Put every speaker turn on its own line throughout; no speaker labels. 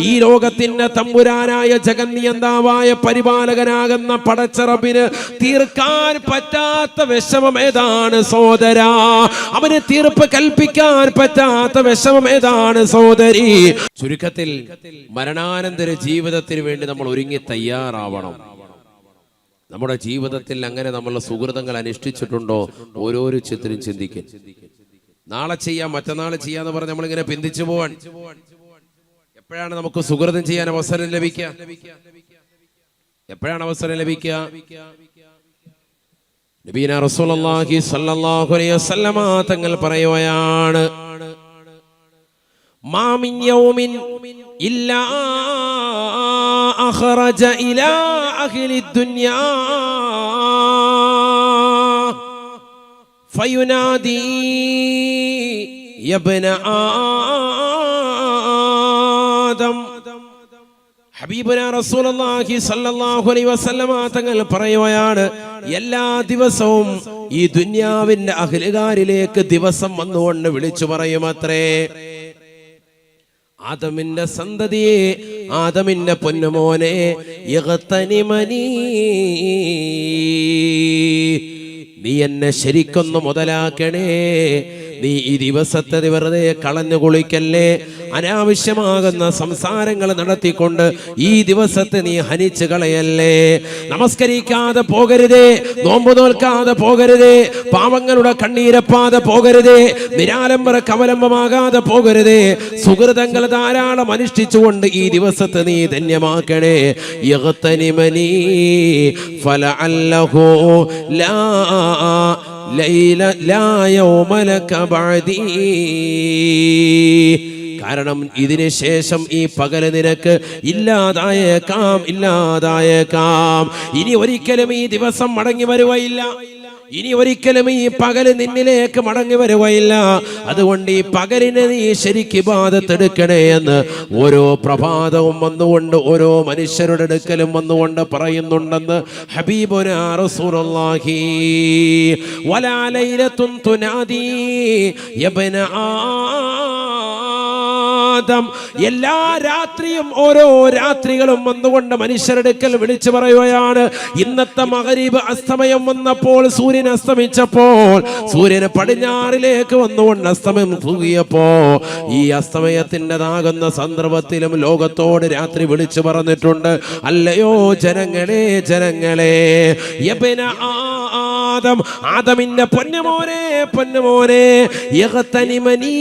ഈ ലോകത്തിന്റെ തമ്പുരാനായ ജഗന്നിയന്താവായ പരിപാലകനാകുന്ന പടച്ചറബിന് തീർക്കാൻ പറ്റാത്ത വിഷമം ഏതാണ് സോദരാ? അവന് തീർപ്പ് കൽപ്പിക്കാൻ പറ്റാത്ത വിഷമം ഏതാണ് സോദരി? ചുരുക്കത്തിൽ മരണാനന്തര ജീവിതത്തിന് വേണ്ടി നമ്മൾ ഒരുങ്ങി തയ്യാറാവണം. നമ്മുടെ ജീവിതത്തിൽ അങ്ങനെ നമ്മൾ സുഹൃതങ്ങൾ അനുഷ്ഠിച്ചിട്ടുണ്ടോ? ഓരോരോ ചിത്രം ചിന്തിക്കും. നാളെ ചെയ്യാം, മറ്റന്നാൾ ചെയ്യാന്ന് പറഞ്ഞ് നമ്മളിങ്ങനെ പിന്തിച്ചു പോവാൻ. എപ്പോഴാണ് നമുക്ക് സുഹൃതം ചെയ്യാൻ അവസരം ലഭിക്കുക? എപ്പോഴാണ് അവസരം ലഭിക്കുക? നബീന റസൂലുള്ളാഹി സ്വല്ലല്ലാഹു അലൈഹി വസല്ലമ തങ്ങൾ പറയുകയാണ്, മാ മിൻ യൗമിൻ ഇല്ലാ അഖറജ ഇലാ അഹ്ലി ദുനിയാ ഫയുനാദി യബ്ന ആദം. ഹബീബുനാ റസൂലുള്ളാഹി സ്വല്ലല്ലാഹു അലൈഹി വസല്ലമ തങ്ങൾ പറയുകയാണ്, എല്ലാ ദിവസവും ഈ ദുനിയാവിന്റെ അഹ്ലുകാരിലേക്ക് ദിവസം വന്നുകൊണ്ട് വിളിച്ചു പറയുമത്രേ, ആദമിന്റെ സന്തതിയെ, ആദമിന്റെ പൊന്നുമോനെ, ഇഗ്തനിമനി, നീ എന്നെ ശരിക്കൊന്ന് മുതലാക്കണേ. നീ ഈ ദിവസത്തെ വെറുതെ കളഞ്ഞു കുളിക്കല്ലേ, അനാവശ്യമാകുന്ന സംസാരങ്ങൾ നടത്തിക്കൊണ്ട് ഈ ദിവസത്തെ നീ ഹനിച്ചു കളയല്ലേ. നമസ്കരിക്കാതെ പോകരുതേ, നോമ്പ് നോൽക്കാതെ പോകരുതേ, പാവങ്ങളുടെ കണ്ണീരപ്പാതെ പോകരുതേ, നിരാലംബര കവലംബമാകാതെ പോകരുതേ. സുഹൃതങ്ങൾ ധാരാളം അനുഷ്ഠിച്ചുകൊണ്ട് ഈ ദിവസത്തെ നീ ധന്യമാക്കണേ. യഗ്തനിമനി ഫലഅല്ലഹു ലാ ലൈല ലാ യൗമ ലക ബഅദി. കാരണം ഇതിന് ശേഷം ഈ പകല് നിനക്ക് ഇല്ലാതായേക്കാം, ഇല്ലാതായേക്കാം. ഇനി ഒരിക്കലും ഈ ദിവസം മടങ്ങി വരുകയില്ല, ഇനി ഒരിക്കലും ഈ പകല് നിന്നിലേക്ക് മടങ്ങി വരുകയില്ല. അതുകൊണ്ട് ഈ പകലിനെ നീ ശരിക്ക് ഇബാദത്ത് എടുക്കണേ എന്ന് ഓരോ പ്രഭാതവും വന്നുകൊണ്ട് ഓരോ മനുഷ്യരുടെ അടുക്കലും വന്നുകൊണ്ട് പറയുന്നുണ്ടെന്ന് ഹബീബുനാ റസൂലുള്ളാഹി. വലാ ലൈലത്തുൻ തുനാദി യബ്ന ആദം. എല്ലാ രാത്രിയും ഓരോ രാത്രികളും വന്നുകൊണ്ട് മനുഷ്യരുടെ അടുക്കൽ വിളിച്ചു പറയുകയാണ്, ഇന്നത്തെ മഗ്രിബ് അസ്തമയം വന്നപ്പോൾ, സൂര്യൻ അസ്തമിച്ചപ്പോൾ, സൂര്യന് പടിഞ്ഞാറിലേക്ക് വന്നുകൊണ്ട് അസ്തമയം തൂകിയപ്പോ, ഈ അസ്തമയത്തിൻ്റെതാകുന്ന സന്ദർഭത്തിലും ലോകത്തോട് രാത്രി വിളിച്ചു പറഞ്ഞിട്ടുണ്ട്, അല്ലയോ ജനങ്ങളെ, ജനങ്ങളെ, യബ്ന ആദം, ആദമിന്റെ പൊന്നുമോനെ, പൊന്നുമോനെ, യഗ്തനിമനി,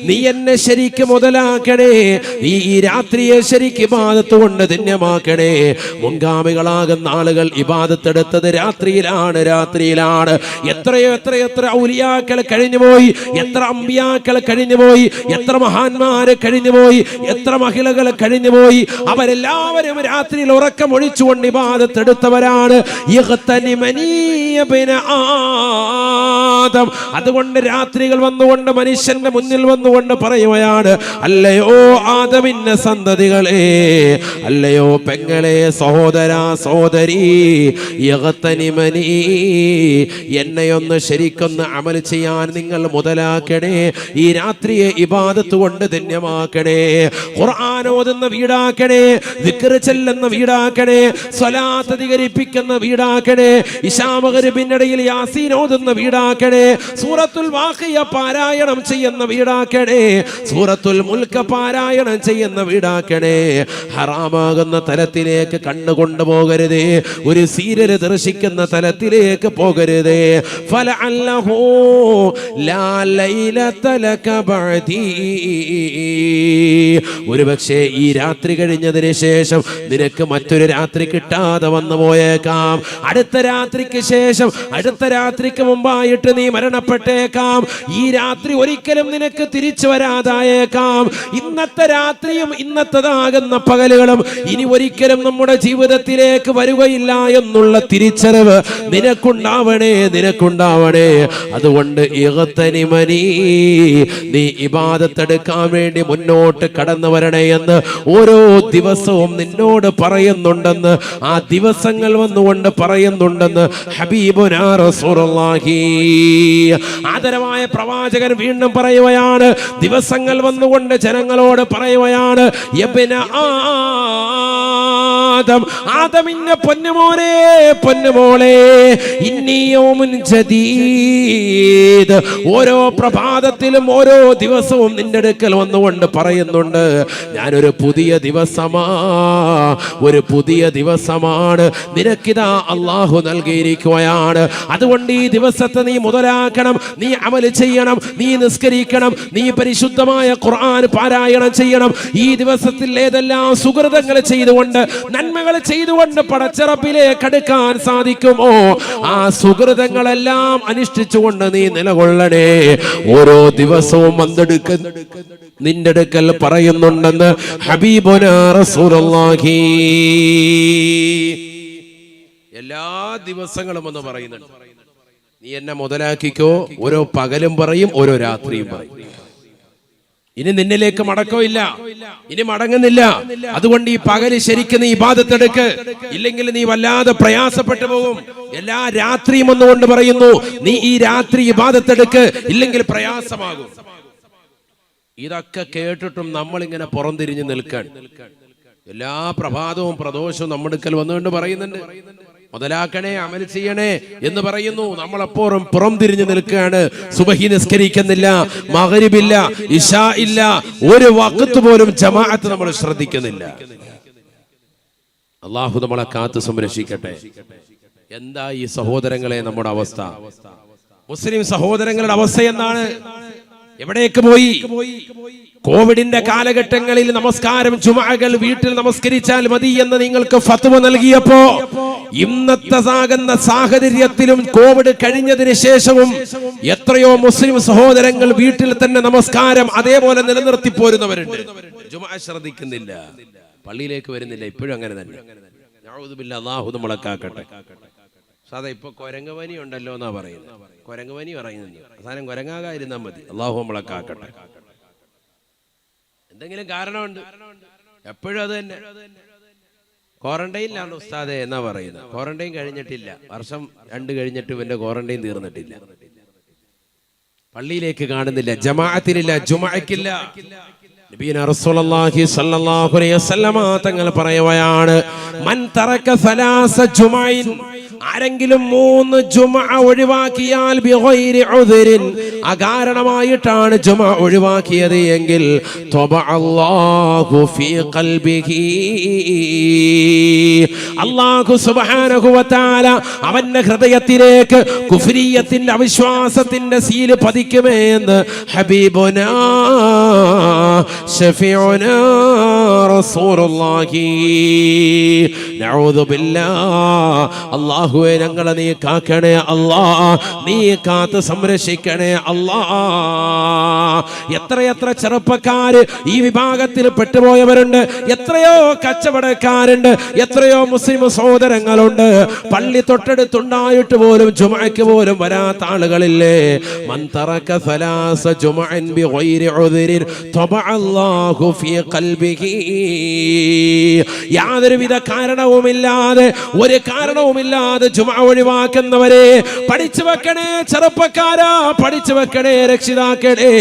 നീ എന്നെ ശരിക്ക് മുതലാക്കണേ, നീ ഈ രാത്രിയെ ശരിക്ക് ഇബാദത്ത് കൊണ്ട് ധന്യമാക്കണേ. മുൻഗാമികളാകുന്ന ആളുകൾ ഇബാദത്തെടുത്തത് രാത്രിയിലാണ്, രാത്രിയിലാണ്. എത്രയോ എത്ര ഔലിയാക്കൾ കഴിഞ്ഞുപോയി, എത്ര അമ്പിയാക്കൾ കഴിഞ്ഞുപോയി, എത്ര മഹാന്മാര് കഴിഞ്ഞുപോയി, എത്ര മഹിളകൾ കഴിഞ്ഞുപോയി. അവരെല്ലാവരും രാത്രിയിൽ ഉറക്കമൊഴിച്ചുകൊണ്ട് ഇബാദത്തെടുത്തവരാണ്. ആദം. അതുകൊണ്ട് രാത്രികൾ വന്നുകൊണ്ട് മനുഷ്യന്റെ മുന്നിൽ വന്നുകൊണ്ട് പറയുകയാണ്, അല്ലയോ ആദമിന്റെ സന്തതികളെ, അല്ലയോ പെങ്ങളെ, സഹോദര സഹോദരി, യഗ്തനിമനി, എന്നെയൊന്ന് ശരിക്കൊന്ന് അമൽ ചെയ്യാൻ നിങ്ങൾ മുതലാക്കണേ. ഈ രാത്രിയെ ഇബാദത്ത് കൊണ്ട് ധന്യമാക്കണേ. ഖുർആൻ ഓതുന്ന വീടാക്കണേ, ദിക്ർ ചൊല്ലുന്ന വീടാക്കണേ, സ്വലാത്ത് അധികരിപ്പിക്കുന്ന വീടാക്കണേ, ഇശാ മഗ്രിബിന്റെ ഇടയിൽ യാസീൻ ഓതുന്ന വീടാക്കണേ, സൂറത്തുൽ വാഖിയ പാരായണം ചെയ്യുന്ന വീടാക്കണേ, സൂറത്തുൽ മുൽക്ക് പാരായണം ചെയ്യുന്ന വീടാക്കണേ. ഹറാമാകുന്ന തലത്തിലേക്ക് കണ്ണുകൊണ്ടു പോകരുതേ, ഒരു സീരിയൽ ദർശിക്കുന്ന തലത്തിലേക്ക് പോകരുതേ. ഫലഅല്ലഹു ലാ ലൈലത ലക ബഅദി. ഒരുപക്ഷേ ഈ രാത്രി കഴിഞ്ഞതിന് ശേഷം നിനക്ക് മറ്റൊരു രാത്രി കിട്ടാതെ വന്നു പോയേക്കാം. അടുത്ത രാത്രിക്ക് ശേഷം, അടുത്ത രാത്രിക്ക് മുമ്പായിട്ട് നീ മരണപ്പെട്ടേക്കാം. ഈ രാത്രി ഒരിക്കലും നിനക്ക് തിരിച്ചു വരാതായേക്കാം. ഇന്നത്തെ രാത്രിയും ഇന്നത്തേതാകുന്ന പകലുകളും ഇനി ഒരിക്കലും നമ്മുടെ ജീവിതത്തിലേക്ക് വരികയില്ല എന്നുള്ള തിരിച്ചറിവ് നിനക്കുണ്ടാവണേ, നിനക്കുണ്ടാവണേ. അതുകൊണ്ട് യഗ്തനിമനി, നീ ഇബാദത്ത് എടുക്കാൻ വേണ്ടി മുന്നോട്ട് കടന്നു വരണേ എന്ന് ഓരോ ദിവസവും നിന്നോട് പറയുന്നുണ്ടെന്ന്, ആ ദിവസങ്ങൾ വന്നുകൊണ്ട് പറയുന്നുണ്ടെന്ന് ഹബീബുനാ റസൂലുള്ളാഹി. ആദരവായ പ്രവാചകൻ വീണ്ടും പറയുകയാണ്, ദിവസങ്ങൾ വന്നുകൊണ്ട് ജനങ്ങളോട് പറയുകയാണ്, യബ്ന ആദം, ആദമിന്റെ പൊന്നുമോനെ പൊന്നുമോളെ, ഇന്നി യൗമുൻ ജദീദ്, ഓരോ പ്രഭാതത്തിലും ഓരോ ദിവസവും നിന്റെ അടുക്കൽ വന്നുകൊണ്ട് പറയുന്നുണ്ട്, ഞാനൊരു പുതിയ ദിവസമാ, ഒരു പുതിയ ദിവസമാണ് നിനക്കിതാ അല്ലാഹു നൽകിയിരിക്കുകയാണ്. അതുകൊണ്ട് ഈ ദിവസത്തെ നീ മുതലാക്കണം, നീ അമൽ ചെയ്യണം, നീ നിസ്കരിക്കണം, നീ പരിശുദ്ധമായ ഖുർആൻ പാരായണം ചെയ്യണം. ഈ ദിവസത്തിൽ ഏതെല്ലാം സുകൃതങ്ങൾ ചെയ്തുകൊണ്ട് നന്മകൾ ചെയ്തുകൊണ്ട് പടച്ചറപ്പിലേക്ക് അടുക്കാൻ സാധിക്കുമോ ആ സുകൃതങ്ങളെല്ലാം അനുഷ്ഠിച്ചുകൊണ്ട് നീ നിലകൊള്ളണേ. ഓരോ ദിവസവും നിന്റെ അടുക്കൽ പറയുന്നുണ്ടെന്ന് ഹബീബുനാ റസൂലുള്ളാഹി. എല്ലാ ദിവസങ്ങളും എന്ന് പറയുന്നുണ്ട്, നീ എന്നെ മുതലാക്കിക്കോ. ഓരോ പകലും പറയും, ഓരോ രാത്രിയും പറയും. ഇനി നിന്നിലേക്ക് മടക്കമില്ല, ഇനി മടങ്ങുന്നില്ല. അതുകൊണ്ട് ഈ പകല് ശരിക്കും നീ ഇബാദത്തെടുക്ക്, ഇല്ലെങ്കിൽ നീ വല്ലാതെ പ്രയാസപ്പെട്ടു പോകും. എല്ലാ രാത്രിയും ഒന്നുകൊണ്ട് പറയുന്നു, നീ ഈ രാത്രി ഇബാദത്തെടുക്ക്, ഇല്ലെങ്കിൽ പ്രയാസമാകും. ഇതൊക്കെ കേട്ടിട്ടും നമ്മളിങ്ങനെ പുറംതിരിഞ്ഞ് നിൽക്കാൻ, എല്ലാ പ്രഭാതവും പ്രദോഷവും നമ്മുടെ അടുക്കൽ വന്നുകൊണ്ട് പറയുന്നുണ്ട്, മുതലാക്കണേ, അമൽ ചെയ്യണേ എന്ന് പറയുന്നു. നമ്മളെപ്പോഴും പുറം തിരിഞ്ഞു നിൽക്കുകയാണ്. സുബഹി നിസ്കരിക്കുന്നില്ല, മഗ്രിബില്ല, ഇശാ ഇല്ല, ഒരു വഖത്ത് പോലും ജമാഅത്ത് നമ്മൾ ശ്രദ്ധിക്കുന്നില്ല. അല്ലാഹു നമ്മളെ കാത്തു സംരക്ഷിക്കട്ടെ. എന്താ ഈ സഹോദരങ്ങളെ നമ്മുടെ അവസ്ഥ? മുസ്ലിം സഹോദരങ്ങളുടെ അവസ്ഥ എന്താണ്? എവിടേക്ക് പോയി? കോവിഡിന്റെ കാലഘട്ടങ്ങളിൽ നമസ്കാരം ജുമുഅകൾ വീട്ടിൽ നമസ്കരിച്ചാൽ മതി എന്ന് നിങ്ങൾക്ക് ഫത്വ നൽകിയപ്പോ, ഇന്നത്തെ സാഹചര്യത്തിലും കോവിഡ് കഴിഞ്ഞതിന് ശേഷവും എത്രയോ മുസ്ലിം സഹോദരങ്ങൾ വീട്ടിൽ തന്നെ നമസ്കാരം അതേപോലെ നിലനിർത്തി പോരുന്നവരുണ്ട്. ജുമുഅ ശ്രദ്ധിക്കുന്നില്ല, പള്ളിയിലേക്ക് വരുന്നില്ല. ഇപ്പോഴും അങ്ങനെ തന്നെ. നഊദുബില്ലാ, അല്ലാഹു നമ്മളെ കാക്കട്ടെ. സാധാ ഇപ്പൊ കൊരങ്ങുപനി ഉണ്ടല്ലോ എന്നാ പറയുന്നത്. കൊരങ്ങുപനി പറയുന്നുണ്ട്, അവസാനം കൊരങ്ങാകാതിരുന്നാൽ മതി. അല്ലാഹു നമ്മളെ കാക്കട്ടെ. എന്തെങ്കിലും കാരണമുണ്ട്, എപ്പോഴും അത് തന്നെ. ക്വാറന്റൈനിലാണ് ഉസ്താദെ എന്നാ പറയുന്നത്. ക്വാറന്റൈൻ കഴിഞ്ഞിട്ടില്ല, വർഷം 2 കഴിഞ്ഞിട്ട് ഇവന്റെ ക്വാറന്റൈൻ തീർന്നിട്ടില്ല. പള്ളിയിലേക്ക് കാണുന്നില്ല, ജമാഅത്തിനില്ല, ജുമുഅക്കില്ല. നബിയുനാ റസൂലുള്ളാഹി സ്വല്ലല്ലാഹു അലൈഹി വസല്ലമ തങ്ങൾ പറയുകയാണ്, മൻ തറക സലാസ ജുമഅൻ, ആരെങ്കിലും 3 ജുമുഅ ഒഴിവാക്കിയാൽ ബിഗൈരി ഉദ്രിൻ, അകാരണമായിട്ടാണ് ജുമുഅ ഒഴിവാക്കിയത് എങ്കിൽ തബഅല്ലാഹു ഫീ ഖൽബിഹി, അല്ലാഹു സുബ്ഹാനഹു വ തആല അവന്റെ ഹൃദയത്തിലേക്ക് കുഫ്രിയത്തിന്റെ അവിശ്വാസത്തിന്റെ സീല് പതിക്കുമേ എന്ന് ഹബീബുനാ ശഫീഉനാ റസൂലുള്ളാഹി. നഊദു ബില്ലാഹ്. അല്ലാഹുവേ, ഞങ്ങളെ നീ കാക്കണേ അല്ലാഹ്, നീ കാത്ത് സംരക്ഷിക്കണേ അല്ലാഹ്. എത്രയെത്ര ചെറുപ്പക്കാര് ഈ വിഭാഗത്തിൽ പെട്ടുപോയവരുണ്ട്, എത്രയോ കച്ചവടക്കാരുണ്ട്, എത്രയോ മുസ്ലിം സഹോദരങ്ങളുണ്ട്. പള്ളി തൊട്ടടുത്തുണ്ടായിട്ട് പോലും ജുമുഅക്ക് പോലും വരാത്ത ആളുകളില്ലേ. മൻ തറക സലാസ ജുമുഅൻ ബിഗൈരി ഉദ്രിൻ തബഅല്ലാഹു ഫീ ഖൽബിഹി. യാതൊരുവിധ കാരണവുമില്ലാതെ, ഒരു കാരണവുമില്ലാതെ ജുമുഅ ഒഴിവാക്കുന്നവരെ പഠിച്ചു വെക്കണേ ചെറുപ്പക്കാരാ, പഠിച്ചു വെക്കണേ രക്ഷിതാക്കളെ.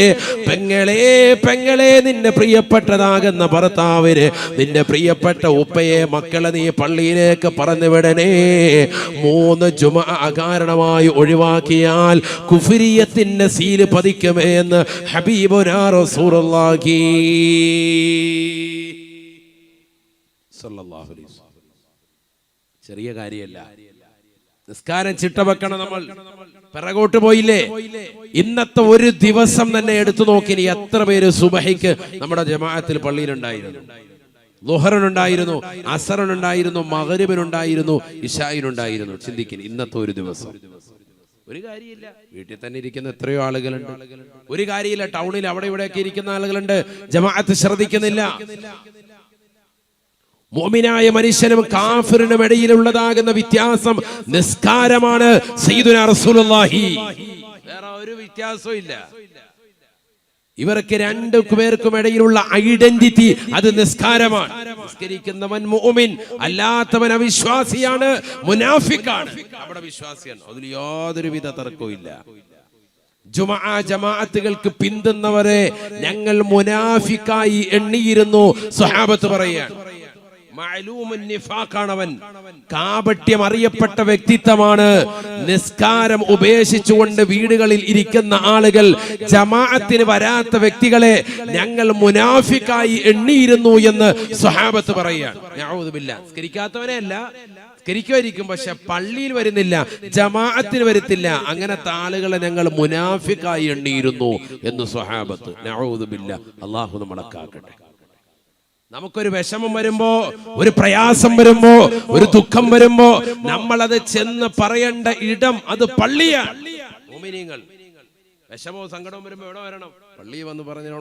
പെങ്ങളെ, നിന്റെ പ്രിയപ്പെട്ടതാകുന്ന ഭർത്താവിന്, നിന്റെ പ്രിയപ്പെട്ട ഉപ്പയെ, മക്കളെ നീ പള്ളിയിലേക്ക് പറഞ്ഞു വിടണേ. 3 ജുമുഅ അകാരണമായി ഒഴിവാക്കിയാൽ കുഫ്രിയത്തിന്റെ സീല് പതിക്കുമേ എന്ന് ഹബീബുനാ റസൂലുള്ളാഹി സ്വല്ലല്ലാഹു അലൈഹി വസല്ലം. ചെറിയ കാര്യമല്ല. നിസ്കാരം ചിട്ട വെക്കണം. നമ്മൾ പിറകോട്ട് പോയില്ലേ? ഇന്നത്തെ ഒരു ദിവസം തന്നെ എടുത്തു നോക്കി, എത്ര പേര് സുബഹിക്ക് നമ്മുടെ ജമാഅത്തിൽ പള്ളിയിലുണ്ടായിരുന്നു? ളുഹറിനുണ്ടായിരുന്നു, അസറിനുണ്ടായിരുന്നു, മഗ്രിബിനുണ്ടായിരുന്നു, ഇശായിനുണ്ടായിരുന്നു. ചിന്തിക്കുന്നു, ഇന്നത്തെ ഒരു ദിവസം. ഒരു കാര്യമില്ല. വീട്ടിൽ തന്നെ ഇരിക്കുന്ന എത്രയോ ആളുകളുണ്ട്. ഒരു കാര്യമില്ല. ടൗണിൽ അവിടെ ഇവിടെയൊക്കെ ഇരിക്കുന്ന ആളുകളുണ്ട്, ജമാഅത്ത് ശ്രദ്ധിക്കുന്നില്ല. മുഅ്മിനായ മനുഷ്യനും കാഫിറിനും ഇടയിലുള്ളതാകുന്ന വ്യത്യാസം നിസ്കാരമാണ്. സയ്യിദുനാ റസൂലുള്ളാഹി, വേറെ ഒരു വ്യത്യാസവും ഇല്ല. ഇവർക്ക് രണ്ടു പേർക്കും ഇടയിലുള്ള ഐഡന്റിറ്റി അത് നിസ്കാരമാണ്. നിസ്കരിക്കുന്നവൻ മുഅ്മിൻ, അല്ലാത്തവൻ അവിശ്വാസിയാണ്, മുനാഫിക്കാണ്. അവിടെ വിശ്വാസിയാണ്, അതിൽ യാതൊരുവിധ തർക്കവും ഇല്ല. ജുമുഅ ജമാഅത്തുകൾക്ക് പിന്തുന്നവരെ ഞങ്ങൾ മുനാഫിക്കായി എണ്ണിയിരുന്നു. സ്വഹാബത്ത് പറയുകയാണ്, മഅലൂമുൻ നിഫാഖാണവൻ, കാപട്യം അറിയപ്പെട്ട വ്യക്തിത്വമാണ്. നിസ്കാരം ഉപേക്ഷിച്ചുകൊണ്ട് വീടുകളിൽ ഇരിക്കുന്ന ആളുകൾ, ജമാഅത്തിന് വരാത്ത വ്യക്തികളെ ഞങ്ങൾ മുനാഫിക്കായി എണ്ണിയിരുന്നു എന്ന് സ്വഹാബത്ത് പറയുകയാണ്. നഊദു ബില്ലാഹ്. നിസ്കരിക്കാത്തവനെ അല്ല, നിസ്കരിക്കുമായിരിക്കും, പക്ഷെ പള്ളിയിൽ വരുന്നില്ല, ജമാഅത്തിന് വരുത്തില്ല, അങ്ങനത്തെ ആളുകളെ ഞങ്ങൾ മുനാഫിക്കായി എണ്ണിയിരുന്നു എന്ന് സ്വഹാബത്ത്. നഊദു ബില്ലാഹ്. അല്ലാഹു നമ്മളെ കാക്കട്ടെ. നമുക്കൊരു വിഷമം വരുമ്പോ, ഒരു പ്രയാസം വരുമ്പോ, ഒരു ദുഃഖം വരുമ്പോ നമ്മളത് ചെന്ന് പറയേണ്ട ഇടം അത് പള്ളിയാണ്. മുഅ്മിനീങ്ങൾ വിഷമവും സങ്കടവും വരുമ്പോ എവിടെ വരണം? പള്ളിയിൽ വന്ന് പറഞ്ഞു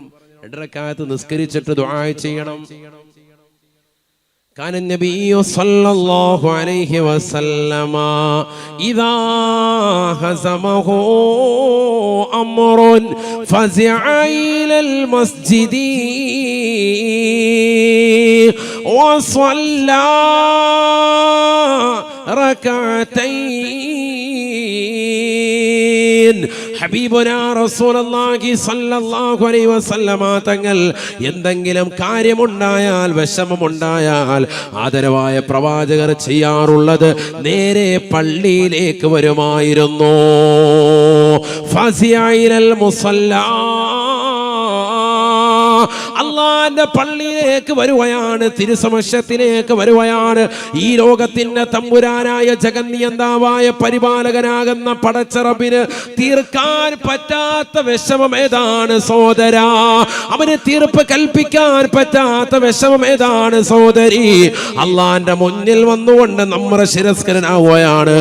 2 റക്അത്ത് നിസ്കരിച്ചിട്ട് ദുആ ചെയ്യണം. كان النبي صلى الله عليه وسلم إذا هزمه أمر فزع إلى المسجد وصلى ركعتين. ഹബീബുനാ റസൂലുള്ളാഹി സ്വല്ലല്ലാഹു അലൈഹി വസല്ലമ തങ്ങൾ എന്തെങ്കിലും കാര്യമുണ്ടായാൽ, വിഷമമുണ്ടായാൽ ആദരവായ പ്രവാചകർ ചെയ്യാറുള്ളത് നേരെ പള്ളിയിലേക്ക് വരുമായിരുന്നു. ഫസിഅയിലൽ മുസല്ലാ, അള്ളാന്റെ പള്ളിയിലേക്ക് വരുകയാണ്, തിരുസമക്ഷത്തിലേക്ക് വരുകയാണ്. ഈ ലോകത്തിന്റെ തമ്പുരാനായ ജഗന്നിയന്താവായ പരിപാലകനാകുന്ന പടച്ച റബ്ബിന് തീർക്കാൻ പറ്റാത്ത വിഷമം ഏതാണ് സോദരാ? അവന് തീർപ്പ് കൽപ്പിക്കാൻ പറ്റാത്ത വിഷമം ഏതാണ് സോദരി? അള്ളാന്റെ മുന്നിൽ വന്നുകൊണ്ട് നമ്മുടെ ശിരസ്കരനാവുകയാണ്.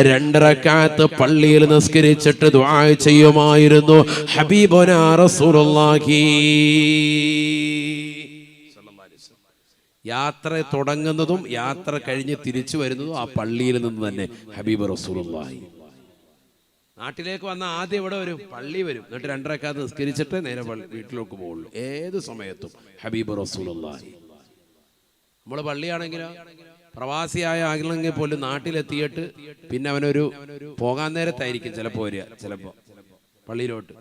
2 റക്അത്ത് പള്ളിയിൽ നിസ്കരിച്ചിട്ട് ദുആ ചെയ്യുമായിരുന്നു ഹബീബുനാ റസൂലുള്ളാഹി. യാത്ര തുടങ്ങുന്നതും യാത്ര കഴിഞ്ഞ് തിരിച്ചു വരുന്നതും ആ പള്ളിയിൽ നിന്ന് തന്നെ ഹബീബ് റസൂലുള്ളാഹി. നാട്ടിലേക്ക് വന്ന ആദ്യം ഇവിടെ വരും, പള്ളി വരും, എന്നിട്ട് 2 റക്അത്ത് നിസ്കരിച്ചിട്ട് നേരെ വീട്ടിലേക്ക് പോകുള്ളൂ. ഏത് സമയത്തും ഹബീബ് റസൂലുള്ളാഹി. നമ്മൾ പള്ളിയാണെങ്കിലോ, പ്രവാസിയായ ആണെങ്കിൽ പോലും നാട്ടിലെത്തിയിട്ട് പിന്നെ അവനൊരു പോകാൻ നേരത്തായിരിക്കും ചിലപ്പോൾ വരിക, ചിലപ്പോൾ പള്ളിയിലോട്ട്.